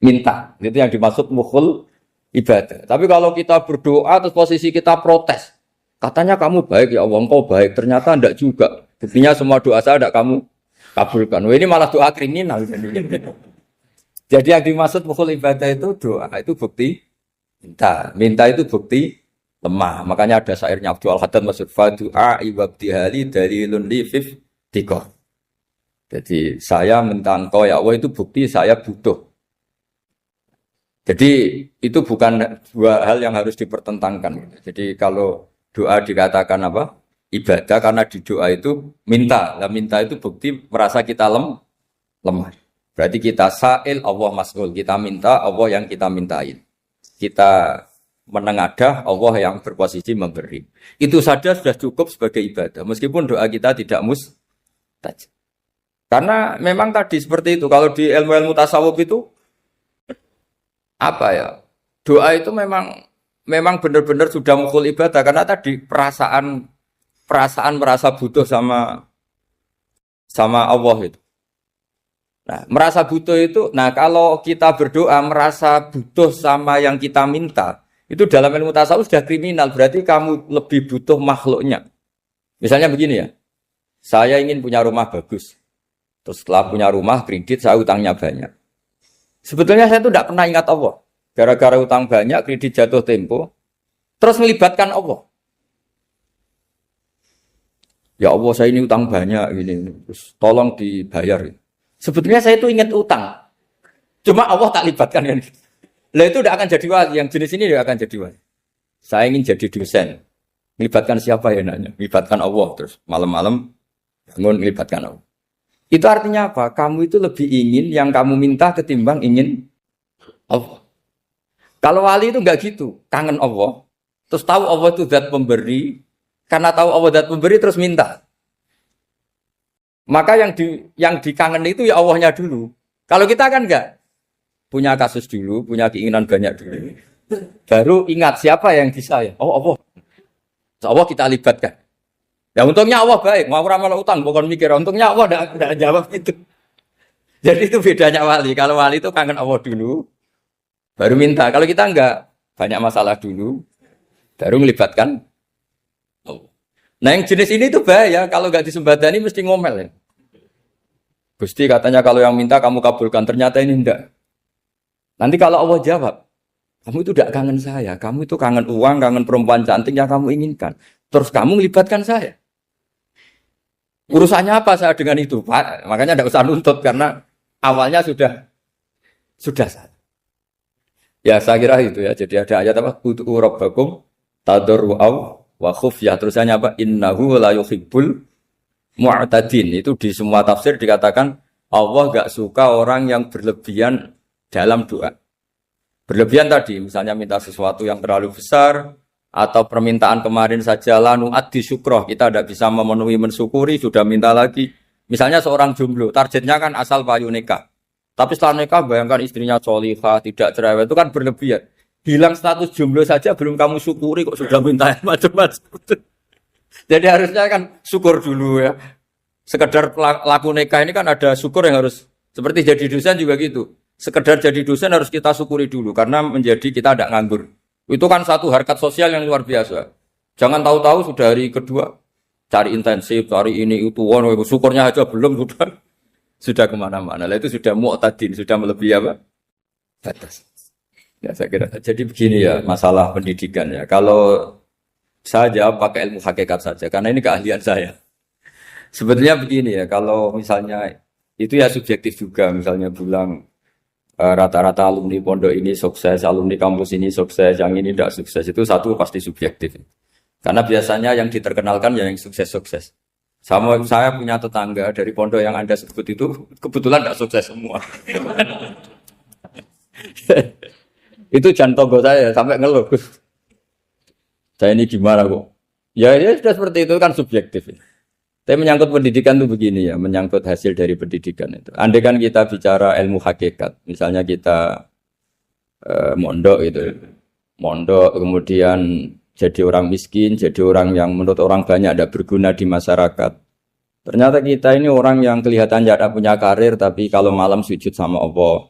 D: minta. Itu yang dimaksud mukhul ibadah. Tapi kalau kita berdoa terus posisi kita protes. Katanya kamu baik ya Allah, engkau baik. Ternyata enggak juga. Buktinya semua doa saya enggak kamu kabulkan. Wah, ini malah doa kriminal. Jadi yang dimaksud mukhul ibadah itu doa, itu bukti minta. Minta itu bukti lemah. Makanya ada syairnya Abdul Al-Haddad maksud fadu'a ibabdihali dalilun li fiftikor. Jadi saya minta engkau ya Allah itu bukti saya butuh. Jadi itu bukan dua hal yang harus dipertentangkan. Jadi kalau doa dikatakan apa? Ibadah karena di doa itu minta. Nah, minta itu bukti merasa kita lemah. Berarti kita sa'il Allah mas'ul. Kita minta Allah yang kita mintain. Kita menengadah Allah yang berposisi memberi. Itu saja sudah cukup sebagai ibadah. Meskipun doa kita tidak mustajab. Karena memang tadi seperti itu. Kalau di ilmu-ilmu tasawuf itu apa ya? Doa itu memang benar-benar sudah mukhul ibadah karena tadi perasaan merasa butuh sama Allah itu. Nah, merasa butuh itu, kalau kita berdoa merasa butuh sama yang kita minta, itu dalam ilmu tasawuf sudah kriminal, berarti kamu lebih butuh makhluknya. Misalnya begini ya, saya ingin punya rumah bagus, terus setelah punya rumah kredit saya utangnya banyak. Sebetulnya saya itu tidak pernah ingat Allah. gara-gara utang banyak, kredit jatuh tempo, terus melibatkan Allah. Ya Allah, saya ini utang banyak gini, terus tolong dibayar. Sebetulnya saya itu ingat utang, cuma Allah tak libatkan kan. Lah itu tidak akan jadi wali, yang jenis ini tidak akan jadi wali. Saya ingin jadi dosen, melibatkan siapa ya nanya? Melibatkan Allah, terus malam-malam bangun melibatkan Allah. Itu artinya apa? Kamu itu lebih ingin yang kamu minta ketimbang ingin Allah. Kalau wali itu enggak gitu, kangen Allah, terus tahu Allah itu zat pemberi, karena tahu Allah zat pemberi terus minta. Maka yang dikangen itu ya Allahnya dulu. Kalau kita kan enggak, punya kasus dulu, punya keinginan banyak dulu, baru ingat siapa yang bisa ya. Oh Allah, Allah kita libatkan. Ya untungnya Allah baik, mau ramal utang, bukan mikir. Untungnya Allah tidak jawab itu. Jadi itu bedanya wali. Kalau wali itu kangen Allah dulu, baru minta. Kalau kita enggak, banyak masalah dulu, baru melibatkan Allah. Nah yang jenis ini tuh bahaya. Kalau enggak disembadani mesti ngomel ya. Gusti katanya kalau yang minta kamu kabulkan, ternyata ini enggak. Nanti kalau Allah jawab, kamu itu tidak kangen saya, kamu itu kangen uang, kangen perempuan cantik yang kamu inginkan. Terus kamu melibatkan saya. Urusannya apa saya dengan itu, Pak? Makanya tidak usah nuntut karena awalnya sudah sah. Ya saya kira itu ya. Jadi ada ayat apa? Ud'u rabbakum tadarru'aw wa khufyah. Terusannya apa? Innahu la yuhibbul mu'tadin. Itu di semua tafsir dikatakan Allah enggak suka orang yang berlebihan dalam doa. Berlebihan tadi, misalnya minta sesuatu yang terlalu besar, atau permintaan kemarin saja lanu addi syukroh, kita tidak bisa memenuhi mensyukuri, sudah minta lagi. Misalnya seorang jomblo, targetnya kan asal payu nikah. Tapi setelah nikah, bayangkan istrinya solihah, tidak cerewet, itu kan berlebihan. Hilang status jomblo saja belum kamu syukuri, kok sudah minta macam-macam. Jadi harusnya kan syukur dulu ya. Sekedar laku nikah ini kan ada syukur yang harus, seperti jadi dosen juga gitu. Sekedar jadi dosen harus kita syukuri dulu, karena menjadi kita tidak nganggur. Itu kan satu harkat sosial yang luar biasa. Jangan tahu-tahu sudah hari kedua cari intensif, cari ini itu, syukurnya aja belum sudah kemana-mana. Lah itu sudah mu'tadin, sudah melebihi apa? Batas. Ya saya kira. Jadi begini ya masalah pendidikan ya. Kalau saya jawab pakai ilmu hakikat saja, karena ini keahlian saya. Sebetulnya begini ya, kalau misalnya itu ya subjektif juga, misalnya bilang rata-rata alumni pondok ini sukses, alumni kampus ini sukses, yang ini tidak sukses, itu satu pasti subjektif. Karena biasanya yang diterkenalkan yang sukses-sukses. Saya punya tetangga dari pondok yang Anda sebut itu kebetulan tidak sukses semua. Itu jantogo saya sampai ngeluh. Saya ini gimana kok? Ya sudah seperti itu kan subjektif. Tapi menyangkut pendidikan itu begini ya, menyangkut hasil dari pendidikan itu. Andai kan kita bicara ilmu hakikat, misalnya kita mondok gitu, mondok kemudian jadi orang miskin, jadi orang yang menurut orang banyak ada berguna di masyarakat. Ternyata kita ini orang yang kelihatannya ada punya karir, tapi kalau malam sujud sama Allah,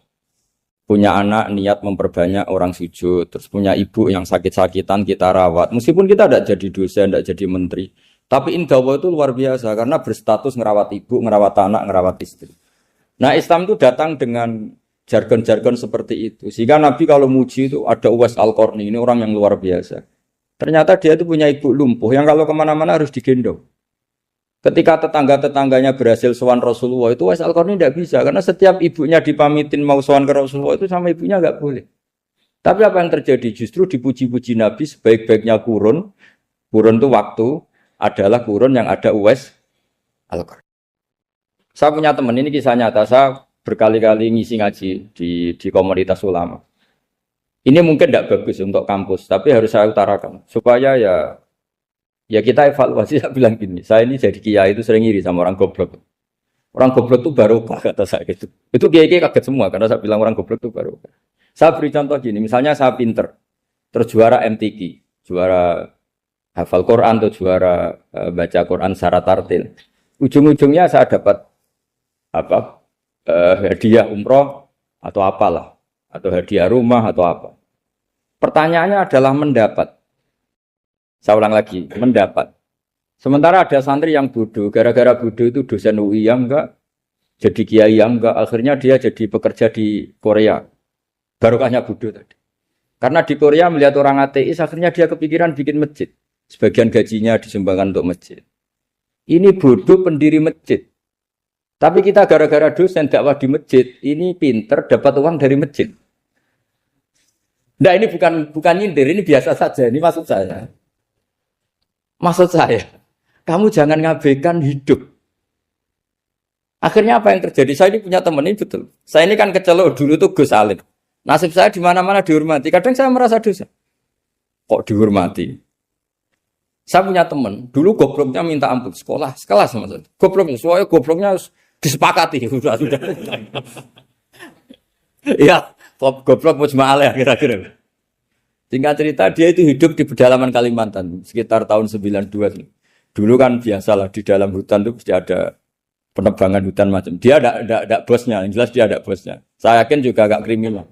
D: punya anak niat memperbanyak orang sujud, terus punya ibu yang sakit-sakitan kita rawat, meskipun kita tidak jadi dosen, tidak jadi menteri. Tapi indah Allah itu luar biasa karena berstatus ngerawat ibu, ngerawat anak, ngerawat istri. Nah Islam itu datang dengan jargon-jargon seperti itu. Sehingga Nabi kalau muji itu ada Uwais Al-Qarni, ini orang yang luar biasa. Ternyata dia itu punya ibu lumpuh yang kalau kemana-mana harus digendong. Ketika tetangga-tetangganya berhasil sowan Rasulullah itu Uwais Al-Qarni tidak bisa. Karena setiap ibunya dipamitin mau sowan ke Rasulullah itu sama ibunya nggak boleh. Tapi apa yang terjadi? Justru dipuji-puji Nabi sebaik-baiknya kurun itu waktu, adalah kurun yang ada Uwais Al-Qarni. Saya punya teman, ini kisah nyata, saya berkali-kali ngisi ngaji di komunitas ulama. Ini mungkin tidak bagus untuk kampus, tapi harus saya utarakan supaya ya kita evaluasi. Saya bilang gini, saya ini jadi kiai itu sering iri sama orang goblok. Orang goblok itu barokah kata saya gitu. Itu kiai kaget semua karena saya bilang orang goblok itu barokah. Saya beri contoh gini, misalnya saya pinter, terus juara MTQ, juara hafal Quran atau juara baca Quran secara tartil. Ujung-ujungnya saya dapat hadiah umroh atau apalah, atau hadiah rumah atau apa. Pertanyaannya adalah mendapat. Saya ulang lagi, mendapat. Sementara ada santri yang bodoh, gara-gara bodoh itu dosen UI yang enggak, jadi kiai yang enggak, akhirnya dia jadi pekerja di Korea. Barokahnya bodoh tadi. Karena di Korea melihat orang ateis, akhirnya dia kepikiran bikin masjid. Sebagian gajinya disumbangkan untuk masjid. Ini bodoh pendiri masjid. Tapi kita gara-gara dosen dakwah di masjid, ini pinter dapat uang dari masjid. Nah ini bukan nyindir, ini biasa saja. Ini maksud saya. Maksud saya, kamu jangan ngabaikan hidup. Akhirnya apa yang terjadi? Saya ini punya teman, ini betul. Saya ini kan kecelok dulu tuh Gus Alim. Nasib saya di mana-mana dihormati. Kadang saya merasa dosa. Kok dihormati? Saya punya teman, dulu gobloknya minta ampun sekolah, sekelas maksudnya. Gobloknya, soalnya gobloknya harus disepakati. Sudah. Ya, goblok mujma'alah kira-kira. Singkat cerita, dia itu hidup di pedalaman Kalimantan sekitar tahun 92. Dulu kan biasalah di dalam hutan itu pasti ada penebangan hutan macam. Dia ada bosnya, yang jelas dia ada bosnya. Saya yakin juga agak kriminal.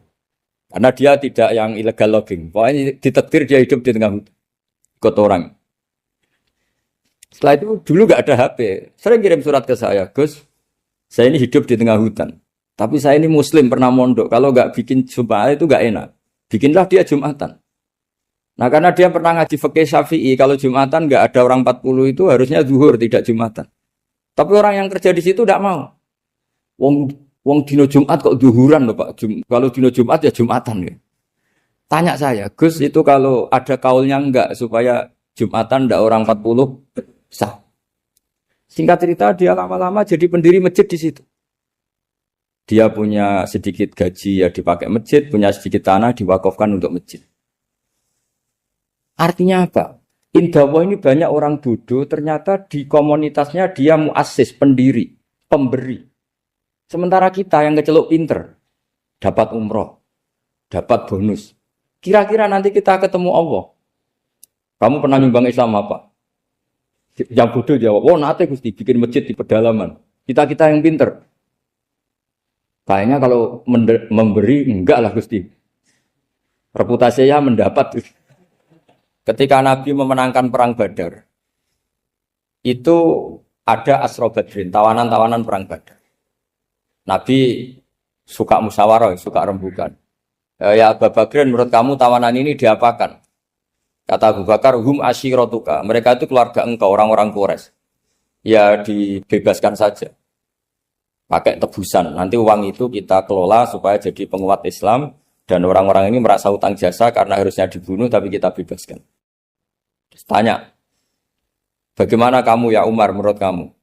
D: Karena dia tidak yang illegal logging. Pokoknya ditakdir dia hidup di tengah hutan. Ikut orang. Setelah itu dulu gak ada HP. Sering kirim surat ke saya, Gus, saya ini hidup di tengah hutan. Tapi saya ini muslim, pernah mondok. Kalau gak bikin Jumat itu gak enak. Bikinlah dia Jumatan. Nah karena dia pernah ngaji fikih Syafi'i, kalau Jumatan gak ada orang 40 itu harusnya zuhur, tidak Jumatan. Tapi orang yang kerja di situ tidak mau. Wong dino Jumat kok zuhuran loh Pak. Kalau dino Jumat ya Jumatan ya. Tanya saya, Gus itu kalau ada kaulnya enggak supaya Jumatan ndak orang 40 sah. Singkat cerita dia lama-lama jadi pendiri masjid di situ. Dia punya sedikit gaji ya dipakai masjid, punya sedikit tanah diwakafkan untuk masjid. Artinya apa? Indawa ini banyak orang bodoh, ternyata di komunitasnya dia muassis, pendiri, pemberi. Sementara kita yang kecelok pinter, dapat umroh, dapat bonus. Kira-kira nanti kita ketemu Allah. Kamu pernah nyumbang Islam apa? Yang bodoh jawab, oh nanti Gusti bikin masjid di pedalaman. Kita yang pinter. Kayaknya kalau memberi, enggak lah Gusti. Reputasinya mendapat. Ketika Nabi memenangkan perang Badar, itu ada Asra Badrin, tawanan-tawanan perang Badar. Nabi suka musyawarah, suka rembukan. Ya Abu Bakrin, menurut kamu tawanan ini diapakan? Kata Abu Bakar, hum asyiratuka. Mereka itu keluarga engkau, orang-orang Quraisy. Ya dibebaskan saja. Pakai tebusan. Nanti uang itu kita kelola supaya jadi penguat Islam. Dan orang-orang ini merasa utang jasa karena harusnya dibunuh tapi kita bebaskan. Terus tanya, bagaimana kamu ya Umar menurut kamu?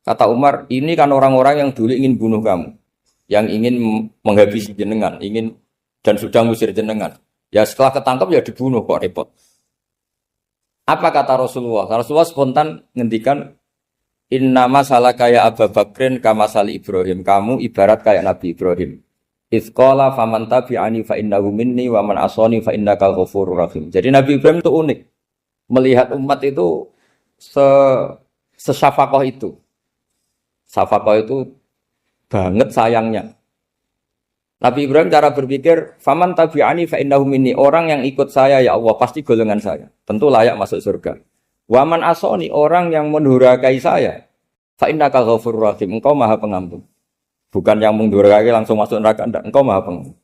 D: Kata Umar, ini kan orang-orang yang dulu ingin bunuh kamu. Yang ingin menghabisi jenengan, ingin dan sudah ngusir jenengan. Ya setelah ketangkap ya dibunuh kok repot. Apa kata Rasulullah? Rasulullah spontan ngendikan, innama salaka ya Abu Bakrin kama sali Ibrahim. Kamu ibarat kayak Nabi Ibrahim. Izqala faman tabi'ani fa innahu minni wa man asani fa innakal ghafurur rahim. Jadi Nabi Ibrahim itu unik. Melihat umat itu sesyafakoh itu. Syafakoh itu banget sayangnya. Nabi Ibrahim cara berpikir, faman tabi'ani fa innahu minni. Orang yang ikut saya ya Allah pasti golongan saya. Tentu layak masuk surga. Wa man asani, orang yang mendurhakai saya, fa innakal ghafurur rahim. Engkau Maha Pengampun. Bukan yang mendurhakai langsung masuk neraka, enggak. Engkau Maha Pengampun.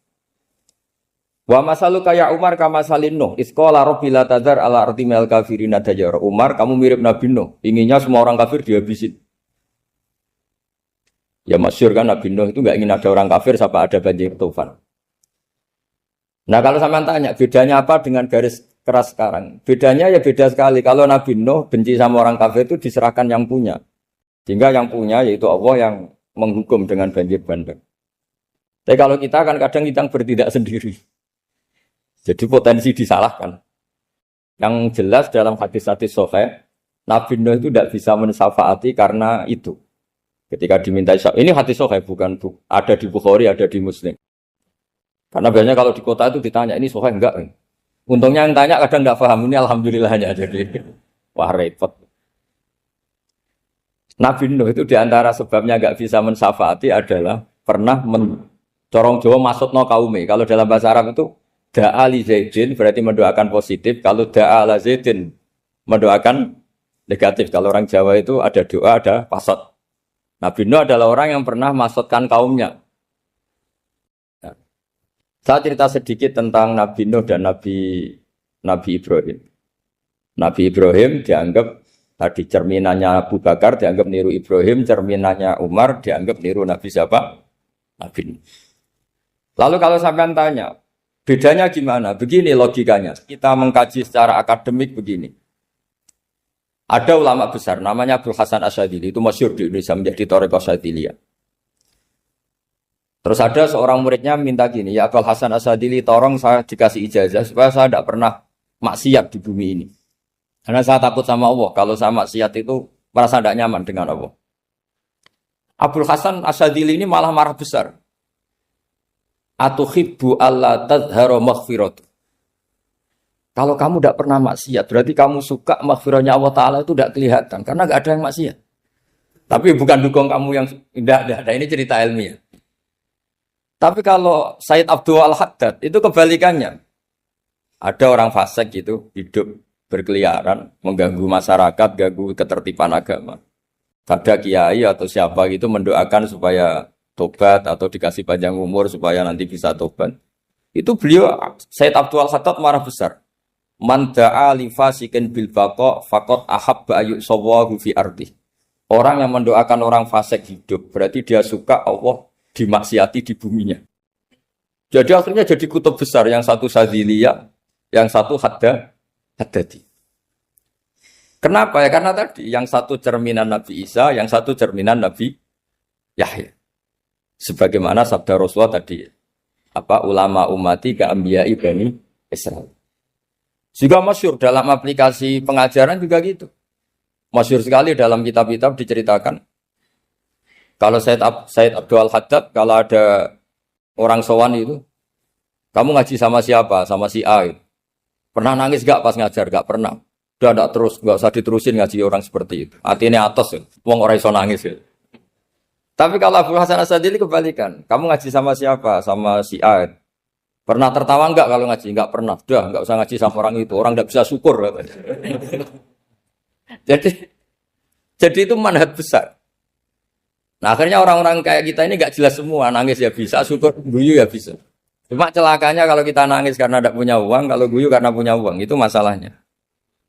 D: Wa masalu kaya Umar kama salin Nuh. Isqala rabbi la tadzar ala ardi minal kafirin dajjara. Umar, kamu mirip Nabi Nuh. Inginnya semua orang kafir dihabisin. Ya masyhur kan Nabi Nuh itu enggak ingin ada orang kafir sampai ada banjir tufan. Nah kalau sampean tanya bedanya apa dengan garis keras sekarang? Bedanya ya beda sekali. Kalau Nabi Nuh benci sama orang kafir itu diserahkan yang punya. Sehingga yang punya yaitu Allah yang menghukum dengan banjir bandang. Tapi kalau kita kan kadang kita bertindak sendiri. Jadi potensi disalahkan. Yang jelas dalam hadis-hadis sahih, Nabi Nuh itu tidak bisa mensyafaati karena itu. Ketika diminta syafaat, ini hadis sahih bukan ada di Bukhari, ada di Muslim. Karena biasanya kalau di kota itu ditanya, ini sahih enggak? Untungnya yang tanya kadang enggak paham, ini alhamdulillahnya. Jadi wah repot. Nabi Nuh itu diantara sebabnya enggak bisa mensyafaati adalah pernah corong Jawa maksudno kaume. Kalau dalam bahasa Arab itu da'a li zaidin berarti mendoakan positif. Kalau da'a la zaidin mendoakan negatif. Kalau orang Jawa itu ada doa, ada pasot. Nabi Nuh adalah orang yang pernah maksudkan kaumnya. Nah, Saya cerita sedikit tentang Nabi Nuh dan Nabi Ibrahim. Nabi Ibrahim dianggap tadi cerminannya Abu Bakar, dianggap niru Ibrahim, cerminannya Umar, dianggap niru Nabi siapa? Nabi Nuh. Lalu kalau sampean tanya, bedanya gimana? Begini logikanya. Kita mengkaji secara akademik begini. Ada ulama besar, namanya Abdul Hasan Asyadili, itu masyhur di Indonesia menjadi Thariqah Asyadiliyah. Terus ada seorang muridnya minta gini, ya Abdul Hasan Asyadili, tolong saya dikasih ijazah supaya saya tidak pernah maksiat di bumi ini. Karena saya takut sama Allah, kalau saya maksiat itu merasa tidak nyaman dengan Allah. Abdul Hasan Asyadili ini malah marah besar. Atuhibbu alla tadhara maghfiratu. Kalau kamu tidak pernah maksiat, berarti kamu suka maghfirahnya Allah Ta'ala itu tidak kelihatan. Karena tidak ada yang maksiat. Tapi bukan dukung kamu yang tidak ada. Ini cerita ilmiah. Tapi kalau Sayyid Abdul Al-Haddad, itu kebalikannya. Ada orang fasik gitu, hidup berkeliaran, mengganggu masyarakat, ganggu ketertiban agama. Ada kiai atau siapa gitu mendoakan supaya tobat atau dikasih panjang umur supaya nanti bisa tobat. Itu beliau, Sayyid Abdul Al-Haddad marah besar. Man da'a li fasikin bil baqa faqad ahabba ayyusawahu fi ardi. Orang yang mendoakan orang fasik hidup berarti dia suka Allah dimaksiati di buminya. Jadi akhirnya jadi kutub besar, yang satu Syadziliyah, yang satu Haddadi. Kenapa ya? Karena tadi yang satu cerminan Nabi Isa, yang satu cerminan Nabi Yahya. Sebagaimana sabda Rasulullah tadi, ulama ummati ka anbiya'i bani Israil. Juga masyhur dalam aplikasi pengajaran juga gitu. Masyhur sekali dalam kitab-kitab diceritakan. Kalau Sayyid Abdul Haddad, kalau ada orang sowan itu, kamu ngaji sama siapa? Sama si A. Pernah nangis gak pas ngajar? Gak pernah. Udah gak terus, gak usah diterusin ngaji orang seperti itu. Hatinya atas, wong orang iso nangis. Tapi kalau Abdul Hasan Asyadili kebalikan. Kamu ngaji sama siapa? Sama si A. Pernah tertawa enggak kalau ngaji? Enggak pernah. Udah, enggak usah ngaji sama orang itu. Orang enggak bisa syukur. Jadi itu manhaj besar. Nah, akhirnya orang-orang kayak kita ini enggak jelas semua. Nangis ya bisa, syukur, guyu ya bisa. Cuma celakanya kalau kita nangis karena enggak punya uang, kalau guyu karena punya uang. Itu masalahnya.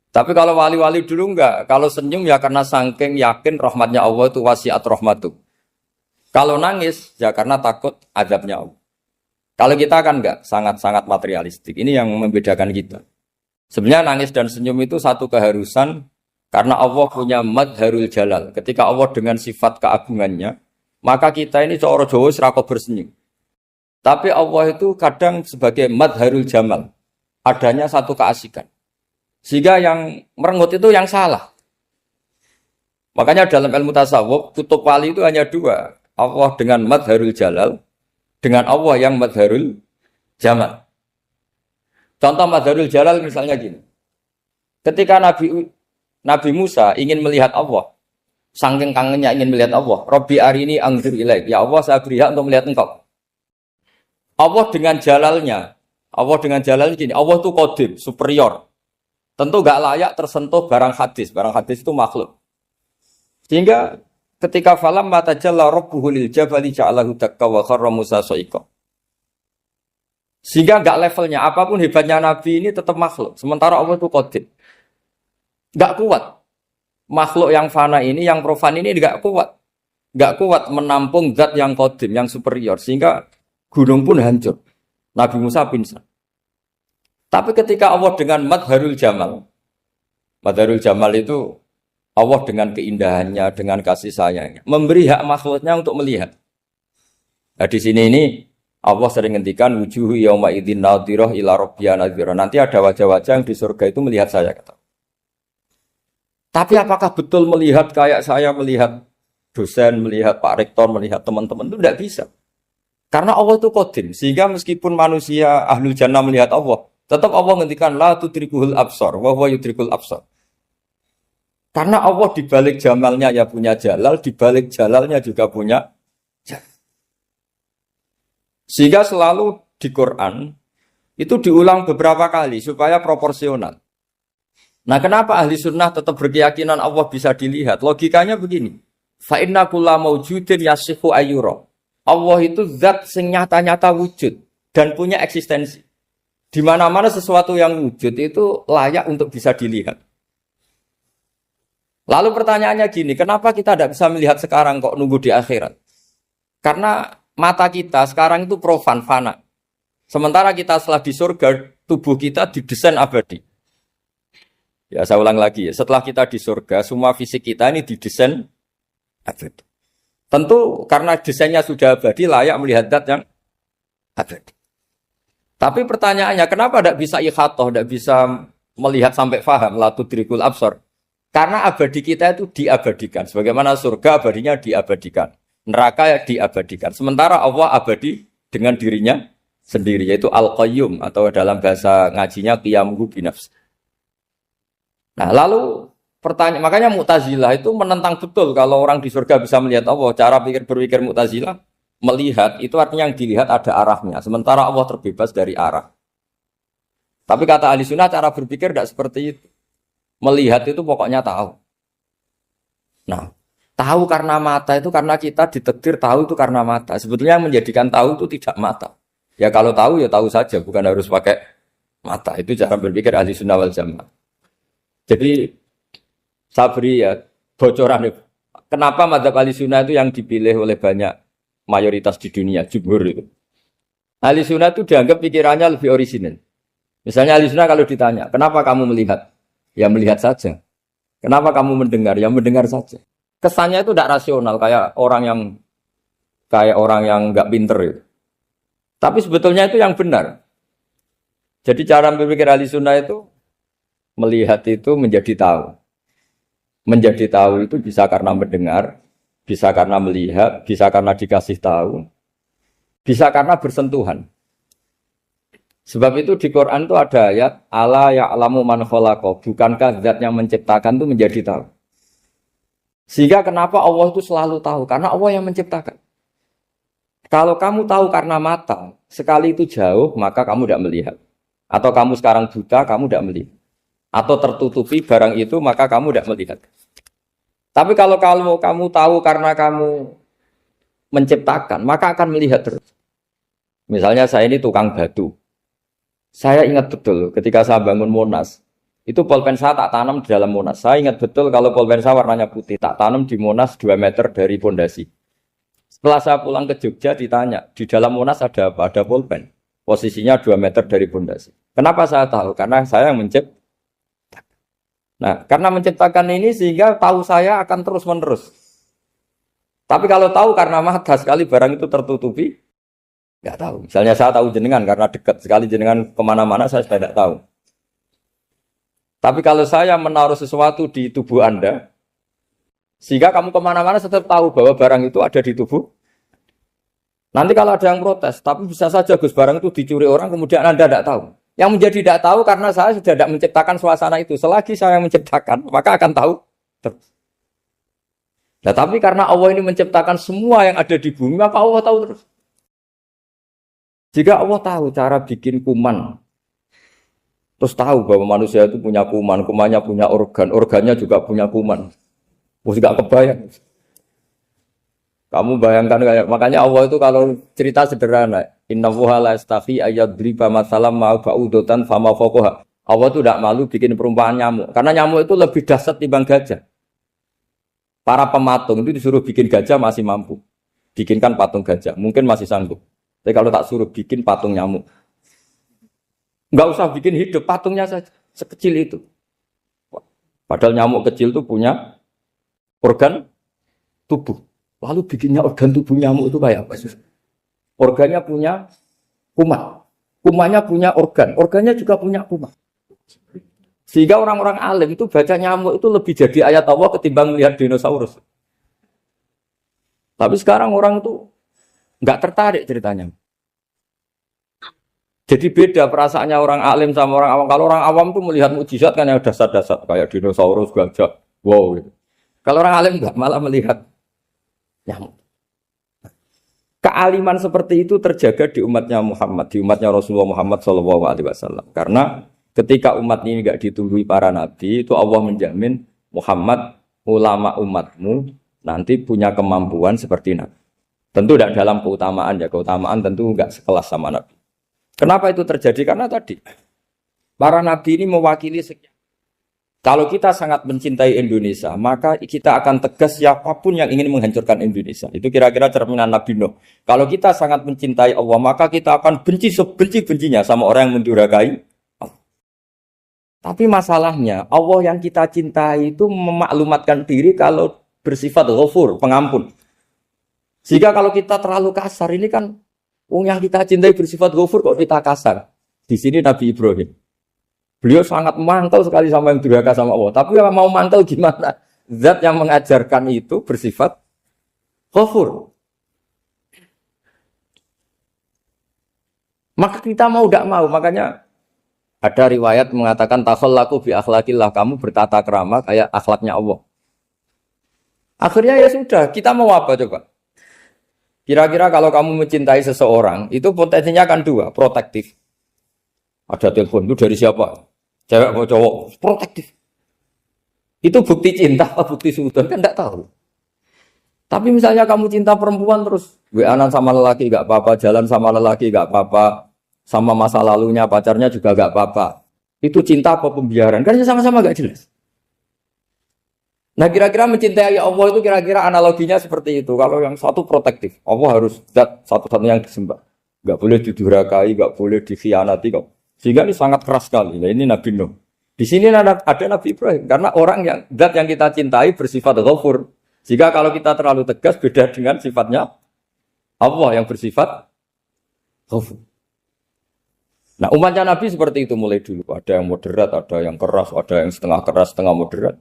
D: Tapi kalau wali-wali dulu enggak. Kalau senyum ya karena saking yakin rahmatnya Allah itu wasiat rahmatu. Kalau nangis ya karena takut azabnya Allah. Kalau kita kan enggak, sangat-sangat materialistik. Ini yang membedakan kita. Sebenarnya nangis dan senyum itu satu keharusan karena Allah punya madharul jalal. Ketika Allah dengan sifat keagungannya, maka kita ini cara Jawa serako bersenyum. Tapi Allah itu kadang sebagai madharul jamal. Adanya satu keasikan. Sehingga yang merengut itu yang salah. Makanya dalam ilmu tasawuf, kutub wali itu hanya dua. Allah dengan madharul jalal, dengan Allah yang madharul jamal. Contoh madharul jalal misalnya gini. Ketika Nabi Musa ingin melihat Allah, saking kangennya ingin melihat Allah, Rabbi arini anzur ilaik. Ya Allah, saya beri hak untuk melihat engkau. Allah dengan jalalnya gini, Allah itu qadim, superior. Tentu gak layak tersentuh barang hadis. Barang hadis itu makhluk. Sehingga ketika falam mata jalla rabbuhu lil jabali ja'alahu dakka wa kharra Musa sa'iqa. Sehingga enggak levelnya apapun hebatnya Nabi ini tetap makhluk. Sementara Allah itu qadim. Enggak kuat. Makhluk yang fana ini, yang profan ini enggak kuat. Enggak kuat menampung zat yang qadim, yang superior. Sehingga gunung pun hancur. Nabi Musa pingsan. Tapi ketika Allah dengan madharul jamal. Madharul jamal itu Allah dengan keindahannya, dengan kasih sayangnya, memberi hak makhluknya untuk melihat. Nah, di sini ini Allah sering ngendikan wujuhu yauma idzin nadhirah ila rabbiha nadhirah. Nanti ada wajah-wajah yang di surga itu melihat saya kata. Tapi apakah betul melihat kayak saya melihat dosen, melihat Pak Rektor, melihat teman-teman itu tidak bisa. Karena Allah itu qadim, sehingga meskipun manusia ahlul jannah melihat Allah, tetap Allah ngendikan la tudrikuhul absar wa huwa yudrikul absar. Karena Allah di balik jamalnya ya punya jalal, di balik jalalnya juga punya jalal. Sehingga selalu di Quran itu diulang beberapa kali supaya proporsional. Nah, kenapa ahli sunnah tetap berkeyakinan Allah bisa dilihat? Logikanya begini. Fa inna kulla maujudin yasihu ayyura. Allah itu zat sing nyata-nyata wujud. dan punya eksistensi. Di mana-mana sesuatu yang wujud itu layak untuk bisa dilihat. Lalu pertanyaannya gini, kenapa kita tidak bisa melihat sekarang kok nunggu di akhirat? Karena mata kita sekarang itu profan, fana. Sementara kita setelah di surga, tubuh kita didesain abadi. Ya saya ulang lagi ya, setelah kita di surga, semua fisik kita ini didesain abadi. Tentu karena desainnya sudah abadi, layak melihat zat yang abadi. Tapi pertanyaannya, kenapa tidak bisa ikhatoh, tidak bisa melihat sampai faham, la tudrikul absar? Karena abadi kita itu diabadikan. Sebagaimana surga abadinya diabadikan. Neraka ya diabadikan. Sementara Allah abadi dengan dirinya sendiri, yaitu Al-Qayyum, atau dalam bahasa ngajinya Qiyamuhu binafs. Nah lalu pertanyaan, makanya Mu'tazilah itu menentang betul kalau orang di surga bisa melihat Allah. Cara berpikir Mu'tazilah, melihat itu artinya yang dilihat ada arahnya, sementara Allah terbebas dari arah. Tapi kata ahli sunnah cara berpikir tidak seperti itu. Melihat itu pokoknya tahu. Nah, tahu karena mata itu karena kita ditakdir tahu itu karena mata. Sebetulnya yang menjadikan tahu itu tidak mata. Ya kalau tahu ya tahu saja, bukan harus pakai mata. Itu cara berpikir ahli sunnah wal jamaah. Jadi sabri ya bocoran. Kenapa mazhab ahli sunnah itu yang dipilih oleh banyak mayoritas di dunia, jumhur itu. Ahli sunnah itu dianggap pikirannya lebih orisinal. Misalnya ahli sunnah kalau ditanya, kenapa kamu melihat? Ya melihat saja. Kenapa kamu mendengar? Ya mendengar saja. Kesannya itu tidak rasional, kayak orang yang nggak pinter itu. Tapi sebetulnya itu yang benar. Jadi cara berpikir ahli sunnah itu melihat itu menjadi tahu. Menjadi tahu itu bisa karena mendengar, bisa karena melihat, bisa karena dikasih tahu, bisa karena bersentuhan. Sebab itu di Quran itu ada ayat ala ya'lamu man khalaqa, bukankah zat yang menciptakan itu menjadi tahu. Sehingga kenapa Allah itu selalu tahu? Karena Allah yang menciptakan. Kalau kamu tahu karena mata, sekali itu jauh, maka kamu tidak melihat. Atau kamu sekarang buta, kamu tidak melihat. Atau tertutupi barang itu, maka kamu tidak melihat. Tapi kalau kamu tahu karena kamu menciptakan, maka akan melihat terus. Misalnya saya ini tukang batu. Saya ingat betul ketika saya bangun Monas, itu pulpen saya tak tanam di dalam Monas. Saya ingat betul kalau pulpen saya warnanya putih, tak tanam di Monas 2 meter dari pondasi. Setelah saya pulang ke Jogja ditanya, di dalam Monas ada apa? Ada pulpen. Posisinya 2 meter dari pondasi. Kenapa saya tahu? Karena saya yang menciptakan. Nah, karena menciptakan ini sehingga tahu saya akan terus-menerus. Tapi kalau tahu karena mata sekali barang itu tertutupi, nggak tahu. Misalnya saya tahu jenengan karena dekat sekali jenengan kemana-mana saya sudah tidak tahu. Tapi kalau saya menaruh sesuatu di tubuh Anda, sehingga kamu kemana-mana tetap tahu bahwa barang itu ada di tubuh. Nanti kalau ada yang protes, tapi bisa saja Gus barang itu dicuri orang kemudian Anda tidak tahu. Yang menjadi tidak tahu karena saya sudah tidak menciptakan suasana itu. Selagi saya yang menciptakan, maka akan tahu terus. Nah, tapi karena Allah ini menciptakan semua yang ada di bumi, maka Allah tahu terus. Jika Allah tahu cara bikin kuman, terus tahu bahwa manusia itu punya kuman, kumannya punya organ, organnya juga punya kuman. Mesti gak kebayang. Kamu bayangkan kayak, makanya Allah itu kalau cerita sederhana, innallaha la yastahi ayyadriba masalam ma ba'udatan fama fawqaha. Allah itu tidak malu bikin perumpamaan nyamuk, karena nyamuk itu lebih dahsyat timbang gajah. Para pematung itu disuruh bikin gajah masih mampu. Bikinkan patung gajah, mungkin masih sanggup. Tapi kalau tak suruh bikin patung nyamuk, nggak usah bikin hidup, patungnya saja sekecil itu. Padahal nyamuk kecil itu punya organ tubuh. Lalu bikinnya organ tubuh nyamuk itu kayak apa? Organnya punya kuman, kumannya punya organ, organnya juga punya kuman. Sehingga orang-orang alim itu baca nyamuk itu lebih jadi ayat Allah ketimbang melihat dinosaurus. Tapi sekarang orang itu nggak tertarik ceritanya. Jadi beda perasaannya orang alim sama orang awam. Kalau orang awam tuh melihat mukjizat kan yang dasar-dasar kayak dinosaurus, gajah, wow gitu. Kalau orang alim enggak, malah melihat nyamuk. Kealiman seperti itu terjaga di umatnya Muhammad, di umatnya Rasulullah Muhammad SAW. Karena ketika umat ini enggak ditumbuhi para nabi, itu Allah menjamin Muhammad, ulama umatmu nanti punya kemampuan seperti nabi. Tentu tidak dalam keutamaan ya, keutamaan tentu enggak sekelas sama nabi. Kenapa itu terjadi? Karena tadi para nabi ini mewakili sekian. Kalau kita sangat mencintai Indonesia, maka kita akan tegas siapapun yang ingin menghancurkan Indonesia. Itu kira-kira cerminan Nabi Nuh. Kalau kita sangat mencintai Allah, maka kita akan benci sebenci-bencinya sama orang yang mendurhakai Allah. Tapi masalahnya, Allah yang kita cintai itu memaklumatkan diri kalau bersifat ghafur, pengampun. Sehingga kalau kita terlalu kasar, ini kan yang kita cintai bersifat ghafur kok kita kasar. Di sini Nabi Ibrahim. Beliau sangat mantel sekali sama yang durhaka sama Allah. Tapi kalau mau mantel gimana? Zat yang mengajarkan itu bersifat ghafur. Maka kita mau tidak mau. Makanya ada riwayat mengatakan takhallaku bi akhlaqillah, kamu bertata krama kayak akhlaknya Allah. Akhirnya ya sudah, kita mau apa coba? Kira-kira kalau kamu mencintai seseorang, itu potensinya akan dua, protektif. Ada telepon, itu dari siapa? Cewek atau cowok? Protektif. Itu bukti cinta atau bukti suudon? Kan tidak tahu. Tapi misalnya kamu cinta perempuan terus, WA-an sama lelaki gak apa-apa, jalan sama lelaki gak apa-apa, sama masa lalunya pacarnya juga gak apa-apa. Itu cinta apa pembiaran? Kan sama-sama gak jelas. Nah kira-kira mencintai Allah itu kira-kira analoginya seperti itu. Kalau yang satu protektif, Allah harus zat satu-satunya yang disembah. Gak boleh didurhakai, gak boleh dikhianati. Sehingga ini sangat keras sekali. Nah, ini Nabi Nuh. Di sini ada Nabi Ibrahim. Karena orang yang zat yang kita cintai bersifat ghafur. Jika kalau kita terlalu tegas beda dengan sifatnya Allah yang bersifat ghafur. Nah umatnya Nabi seperti itu mulai dulu. Ada yang moderat, ada yang keras, ada yang setengah keras, setengah moderat.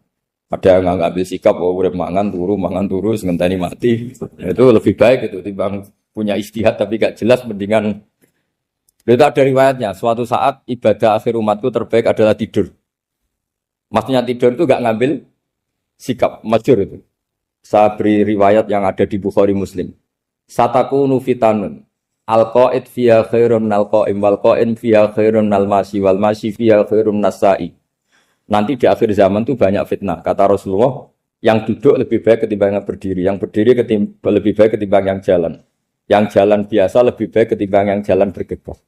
D: Ada yang ngambil sikap, urip mangan turu, ngenteni mati. Itu lebih baik itu timbang punya istihad tapi gak jelas, mendingan. Itu ada riwayatnya, suatu saat ibadah akhir umatku terbaik adalah tidur. Maksudnya tidur itu gak ngambil sikap, masyhur itu. Saya beri riwayat yang ada di Bukhari Muslim. Satakunu fitanun, al-qa'id fiya khairun al-qa'im, wal-qa'in fiya khairun al-masi, wal-masi fiya khairun nasai. Nanti di akhir zaman itu banyak fitnah. Kata Rasulullah, yang duduk lebih baik ketimbang yang berdiri. Yang berdiri lebih baik ketimbang yang jalan. Yang jalan biasa lebih baik ketimbang yang jalan bergegas.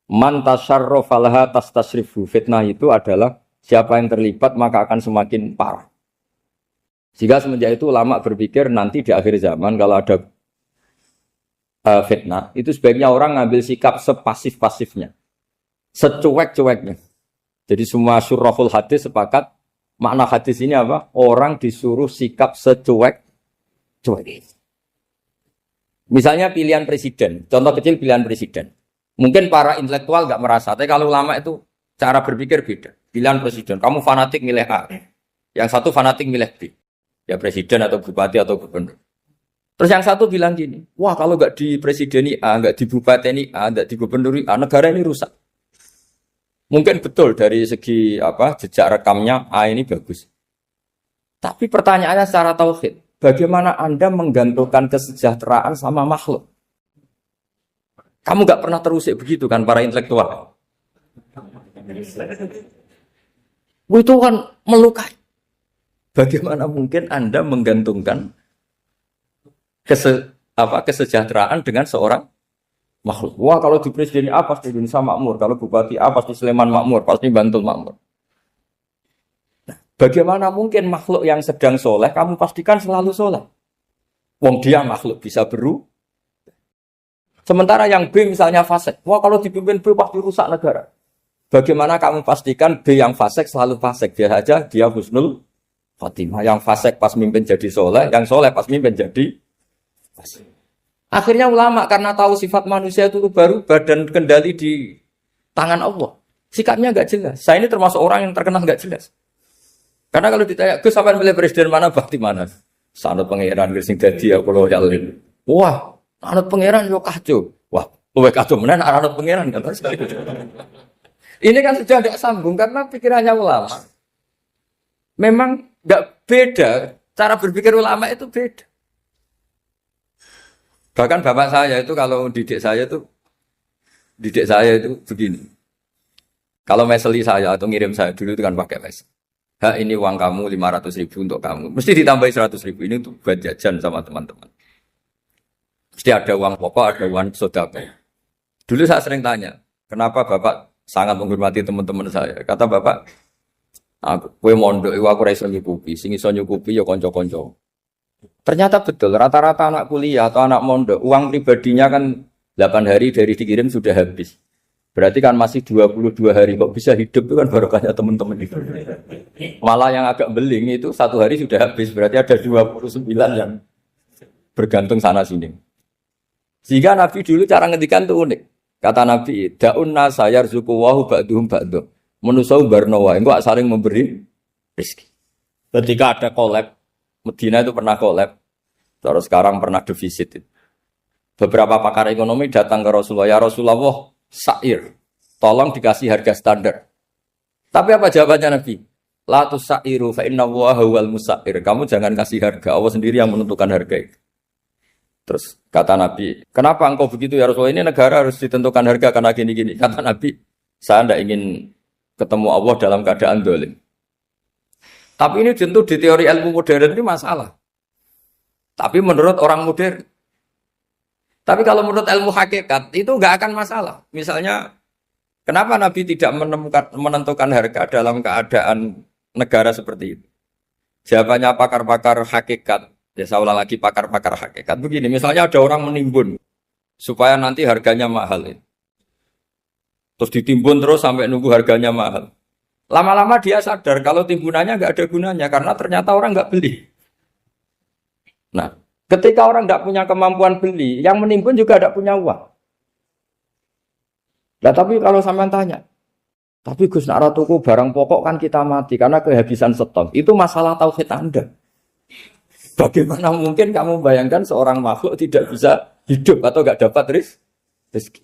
D: Man tasyarrafa laha tastasrifu. Fitnah itu adalah siapa yang terlibat maka akan semakin parah. Sehingga semenjak itu ulama berpikir nanti di akhir zaman kalau ada fitnah, itu sebaiknya orang ngambil sikap sepasif-pasifnya. Secuek-cueknya. Jadi semua syurahul hadis sepakat makna hadis ini apa? Orang disuruh sikap secuek-cuek. Misalnya pilihan presiden, contoh kecil pilihan presiden. Mungkin para intelektual nggak merasa, tapi kalau ulama itu cara berpikir beda. Pilihan presiden, kamu fanatik milih A, yang satu fanatik milih B. Ya presiden atau bupati atau gubernur. Terus yang satu bilang gini, wah kalau nggak di presideni A, nggak di bupati A, nggak di gubernur A, negara ini rusak. Mungkin betul dari segi jejak rekamnya A ini bagus. Tapi pertanyaannya secara tauhid, bagaimana Anda menggantungkan kesejahteraan sama makhluk? Kamu nggak pernah terusik begitu kan para intelektual? Itu kan melukai. Bagaimana mungkin Anda menggantungkan kesejahteraan dengan seorang makhluk? Wah kalau di presiden A pasti Indonesia makmur, kalau bupati A pasti Sleman makmur, pasti Bantul makmur. Nah, bagaimana mungkin makhluk yang sedang soleh kamu pastikan selalu soleh? Wong dia makhluk bisa berubah. Sementara yang B misalnya fasik, wah kalau dipimpin B pasti rusak negara. Bagaimana kamu pastikan B yang fasik selalu fasik? Biar aja dia husnul khotimah. Yang fasik pas mimpin jadi soleh, yang soleh pas mimpin jadi fasik. Akhirnya ulama karena tahu sifat manusia itu baru badan kendali di tangan Allah. Sikapnya nggak jelas. Saya ini termasuk orang yang terkenal nggak jelas. Karena kalau ditanya, Gus sampean milih presiden mana, bakti mana? Sanad pangeran sing dadi aku loyalin. Wah, anut pangeran yo kacau. Wah, luwih kacau menan anut pangeran kan. Ini kan sudah tidak sambung karena pikirannya ulama. Memang nggak beda, cara berpikir ulama itu beda. Bahkan bapak saya itu kalau didik saya itu begini. Kalau meseli saya atau ngirim saya dulu itu kan pakai mes. Ini uang kamu 500.000 untuk kamu. Mesti ditambahi 100.000 ini untuk buat jajan sama teman-teman. Mesti ada uang pokok, ada uang sodako. Dulu saya sering tanya, kenapa Bapak sangat menghormati teman-teman saya? Kata Bapak, kowe mondok iku aku ora iso nyukupi, sing iso nyukupi ya kanca-kanca. Ternyata betul, rata-rata anak kuliah atau anak mondok, uang pribadinya kan 8 hari dari dikirim sudah habis. Berarti kan masih 22 hari kok bisa hidup, itu kan barokahnya teman-teman itu. Malah yang agak beling itu 1 hari sudah habis, berarti ada 29 yang bergantung sana sini. Sehingga Nabi dulu cara ngendikan tuh unik. Kata Nabi, da'un nasa yarzuqu wahu ba'duhum ba'du. Manusa barno wae, engko saling memberi rezeki. Ketika ada collab, Medina itu pernah collab, terus sekarang pernah defisit. Beberapa pakar ekonomi datang ke Rasulullah, ya Rasulullah, sa'ir, tolong dikasih harga standar. Tapi apa jawabannya Nabi? La tusairu fa inna Allaha huwal musair. Kamu jangan kasih harga, Allah sendiri yang menentukan harga itu. Terus kata Nabi, kenapa engkau begitu ya Rasulullah? Ini negara harus ditentukan harga karena gini-gini. Kata Nabi, saya tidak ingin ketemu Allah dalam keadaan dolim. Tapi ini tentu di teori ilmu modern ini masalah. Tapi menurut orang modern. Tapi kalau menurut ilmu hakikat itu nggak akan masalah. Misalnya, kenapa Nabi tidak menentukan harga dalam keadaan negara seperti itu? Jawabannya pakar-pakar hakikat. Ya saya ulang lagi pakar-pakar hakikat. Begini, misalnya ada orang menimbun supaya nanti harganya mahal. Terus ditimbun terus sampai nunggu harganya mahal. Lama-lama dia sadar kalau timbunannya nggak ada gunanya karena ternyata orang nggak beli. Nah, ketika orang nggak punya kemampuan beli, yang menimbun juga nggak punya uang. Nah, tapi kalau sampean tanya, tapi Gus nak tuku barang pokok kan kita mati karena kehabisan stok. Itu masalah tauhid Anda. Bagaimana mungkin kamu bayangkan seorang makhluk tidak bisa hidup atau nggak dapat rezeki?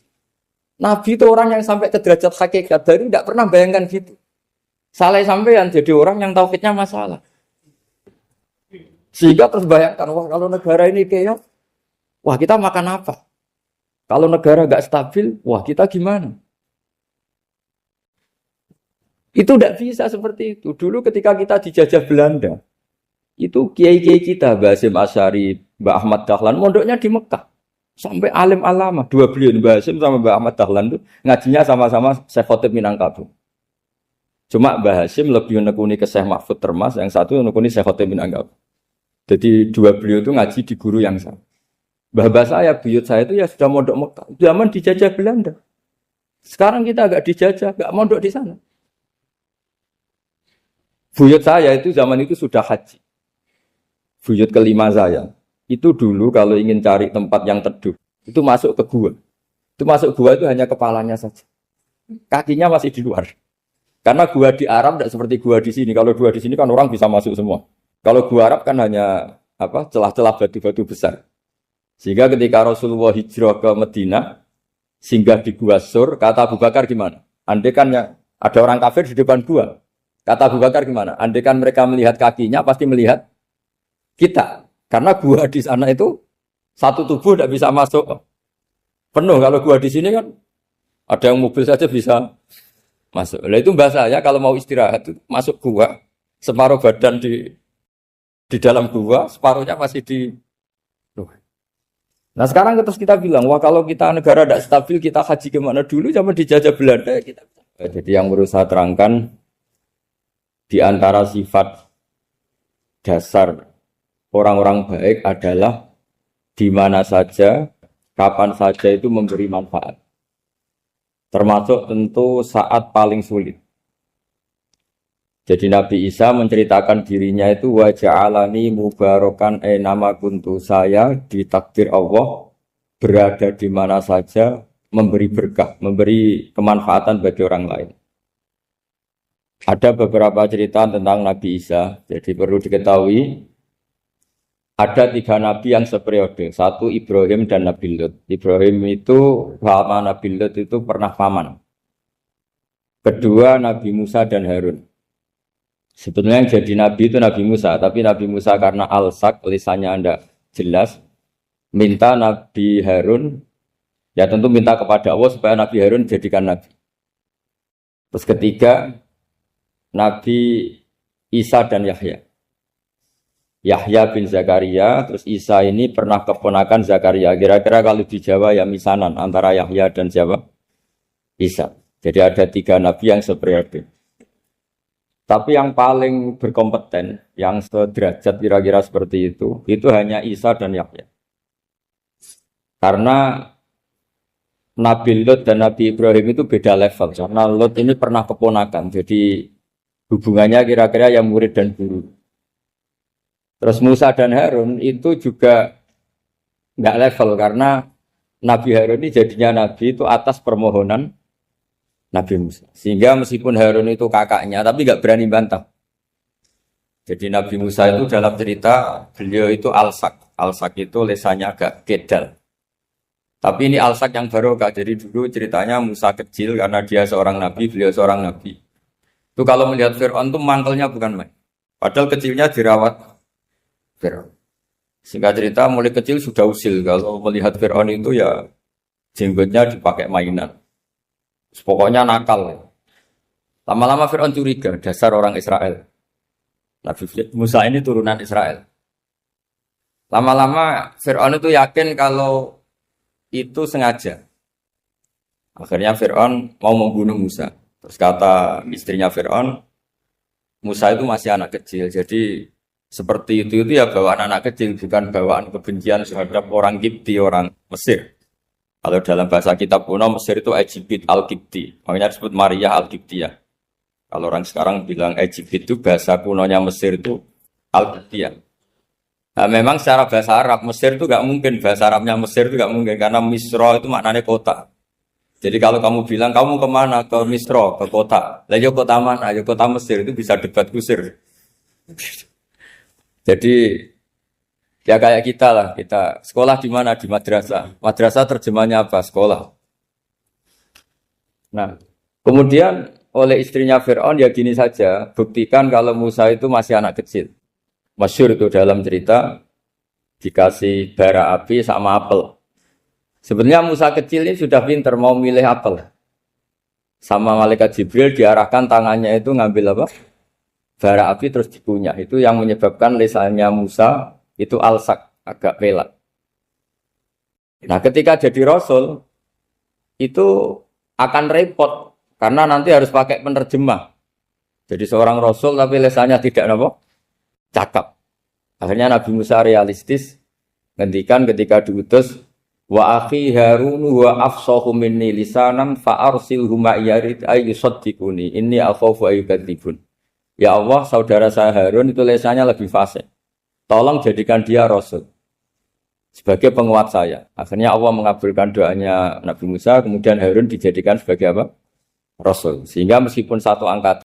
D: Nabi itu orang yang sampai ke derajat hakikat dari tidak pernah bayangkan gitu. Salah sampean jadi orang yang tauhidnya masalah. Sehingga terus bayangkan, wah kalau negara ini keok, wah kita makan apa? Kalau negara nggak stabil, wah kita gimana? Itu tidak bisa seperti itu. Dulu ketika kita dijajah Belanda, itu kiai-kiai kita, Mbah Hasyim Asy'ari, Mbah Ahmad Dahlan, mondoknya di Mekah. Sampai alim alama, 2 beliau, Mbah Hasyim sama Mbah Ahmad Dahlan itu ngajinya sama-sama Syekh Khotib Minangkabau. Cuma Mbah Hasyim lebih menekuni ke Syekh Mahfud Termas, yang satu menekuni Syekh Khotib Minangkabau. Jadi 2 beliau itu ngaji di guru yang sama. Mbah saya, buyut saya itu ya sudah mondok Mekah. Zaman dijajah Belanda. Sekarang kita agak dijajah, agak mondok di sana. Buyut saya itu zaman itu sudah haji. Buyut kelima saya, itu dulu kalau ingin cari tempat yang teduh, itu masuk ke gua. Itu masuk gua itu hanya kepalanya saja. Kakinya masih di luar. Karena gua di Arab tidak seperti gua di sini. Kalau gua di sini kan orang bisa masuk semua. Kalau gua Arab kan hanya celah-celah batu-batu besar. Sehingga ketika Rasulullah hijrah ke Medina, singgah di Gua Sur, kata Abu Bakar gimana? Andai kan ya, ada orang kafir di depan gua. Kata Abu Bakar gimana? Andai kan mereka melihat kakinya, pasti melihat kita. Karena gua di sana itu satu tubuh tidak bisa masuk penuh. Kalau gua di sini kan ada yang mobil saja bisa masuk. Nah itu bahasa saya kalau mau istirahat itu masuk gua, separuh badan di dalam gua, separuhnya masih di. Nah sekarang terus kita bilang, wah kalau kita negara tidak stabil, kita haji kemana dulu? Zaman dijajah Belanda kita. Jadi yang berusaha terangkan di antara sifat dasar orang-orang baik adalah di mana saja, kapan saja itu memberi manfaat. Termasuk tentu saat paling sulit. Jadi Nabi Isa menceritakan dirinya itu wa ja'alani mubarakan nama kuntu, saya ditakdir Allah berada di mana saja memberi berkah, memberi kemanfaatan bagi orang lain. Ada beberapa cerita tentang Nabi Isa. Jadi perlu diketahui ada 3 nabi yang seperiode. Satu Ibrahim dan Nabi Lut. Ibrahim itu sama Nabi Lut itu pernah paman. Kedua Nabi Musa dan Harun. Sebetulnya yang jadi nabi itu Nabi Musa, tapi Nabi Musa karena alsak, lisannya Anda jelas, minta Nabi Harun, ya tentu minta kepada Allah supaya Nabi Harun jadikan nabi. Terus ketiga, Nabi Isa dan Yahya. Yahya bin Zakaria, terus Isa ini pernah keponakan Zakaria. Kira-kira kalau di Jawa ya misanan antara Yahya dan siapa? Isa. Jadi ada 3 nabi yang seperiode. Tapi yang paling berkompeten, yang sederajat kira-kira seperti itu hanya Isa dan Yahya. Karena Nabi Lot dan Nabi Ibrahim itu beda level. Karena Lot ini pernah keponakan, jadi hubungannya kira-kira yang murid dan guru. Terus Musa dan Harun itu juga nggak level karena Nabi Harun ini jadinya Nabi itu atas permohonan Nabi Musa. Sehingga meskipun Harun itu kakaknya, tapi nggak berani bantah. Jadi Nabi Musa itu dalam cerita, beliau itu alsak. Alsak itu lesannya agak kedal. Tapi ini alsak yang barokah. Jadi dulu ceritanya Musa kecil karena dia seorang Nabi, beliau seorang Nabi. Itu kalau melihat Fir'aun itu mangkelnya bukan main. Padahal kecilnya dirawat Fir'aun. Singkat cerita mulai kecil sudah usil. Kalau melihat Fir'aun itu ya jenggotnya dipakai mainan. Pokoknya nakal. Lama-lama Fir'aun curiga, dasar orang Israel. Nabi Musa ini turunan Israel. Lama-lama Fir'aun itu yakin kalau itu sengaja. Akhirnya Fir'aun mau membunuh Musa. Terus kata istrinya Fir'aun, Musa itu masih anak kecil. Jadi seperti itu ya bawaan anak kecil, bukan bawaan kebencian terhadap orang Kipti, orang Mesir. Kalau dalam bahasa kitab kuno Mesir itu Egypt al-Kipti, makanya disebut Maria al-Kiptiyah. Kalau orang sekarang bilang Egypt itu bahasa kunonya Mesir itu al-Kiptiyah. Nah, memang secara bahasa Arab Mesir itu gak mungkin, bahasa Arabnya Mesir itu gak mungkin karena Misro itu maknanya kota. Jadi kalau kamu bilang kamu kemana, ke Misro, ke kota, lah ya kota mana, ya kota Mesir, itu bisa debat kusir. Jadi ya kayak kita lah, kita sekolah di mana? Di madrasah. Madrasah terjemahnya apa? Sekolah. Nah, kemudian oleh istrinya Fir'aun ya gini saja, buktikan kalau Musa itu masih anak kecil. Masyhur itu dalam cerita dikasih bara api sama apel. Sebenarnya Musa kecil ini sudah pinter mau milih apel. Sama malaikat Jibril diarahkan tangannya itu ngambil apa? Bara api terus dikunyah. Itu yang menyebabkan lisannya Musa itu alsak, agak pelak. Nah ketika jadi Rasul, itu akan repot. Karena nanti harus pakai penerjemah. Jadi seorang Rasul tapi lisannya tidak apa? Cakap. Akhirnya Nabi Musa realistis. Ngendikan ketika diutus, wa akhi Harun wa afsahu minni lisanan fa arsilhu ma'yarid ayyusaddiquni inni akhafu ayyukadzibun. Ya Allah, saudara saya Harun itu lisannya lebih fasih. Tolong jadikan dia Rasul sebagai penguat saya. Akhirnya Allah mengabulkan doanya Nabi Musa, kemudian Harun dijadikan sebagai apa? Rasul. Sehingga meskipun satu angkatan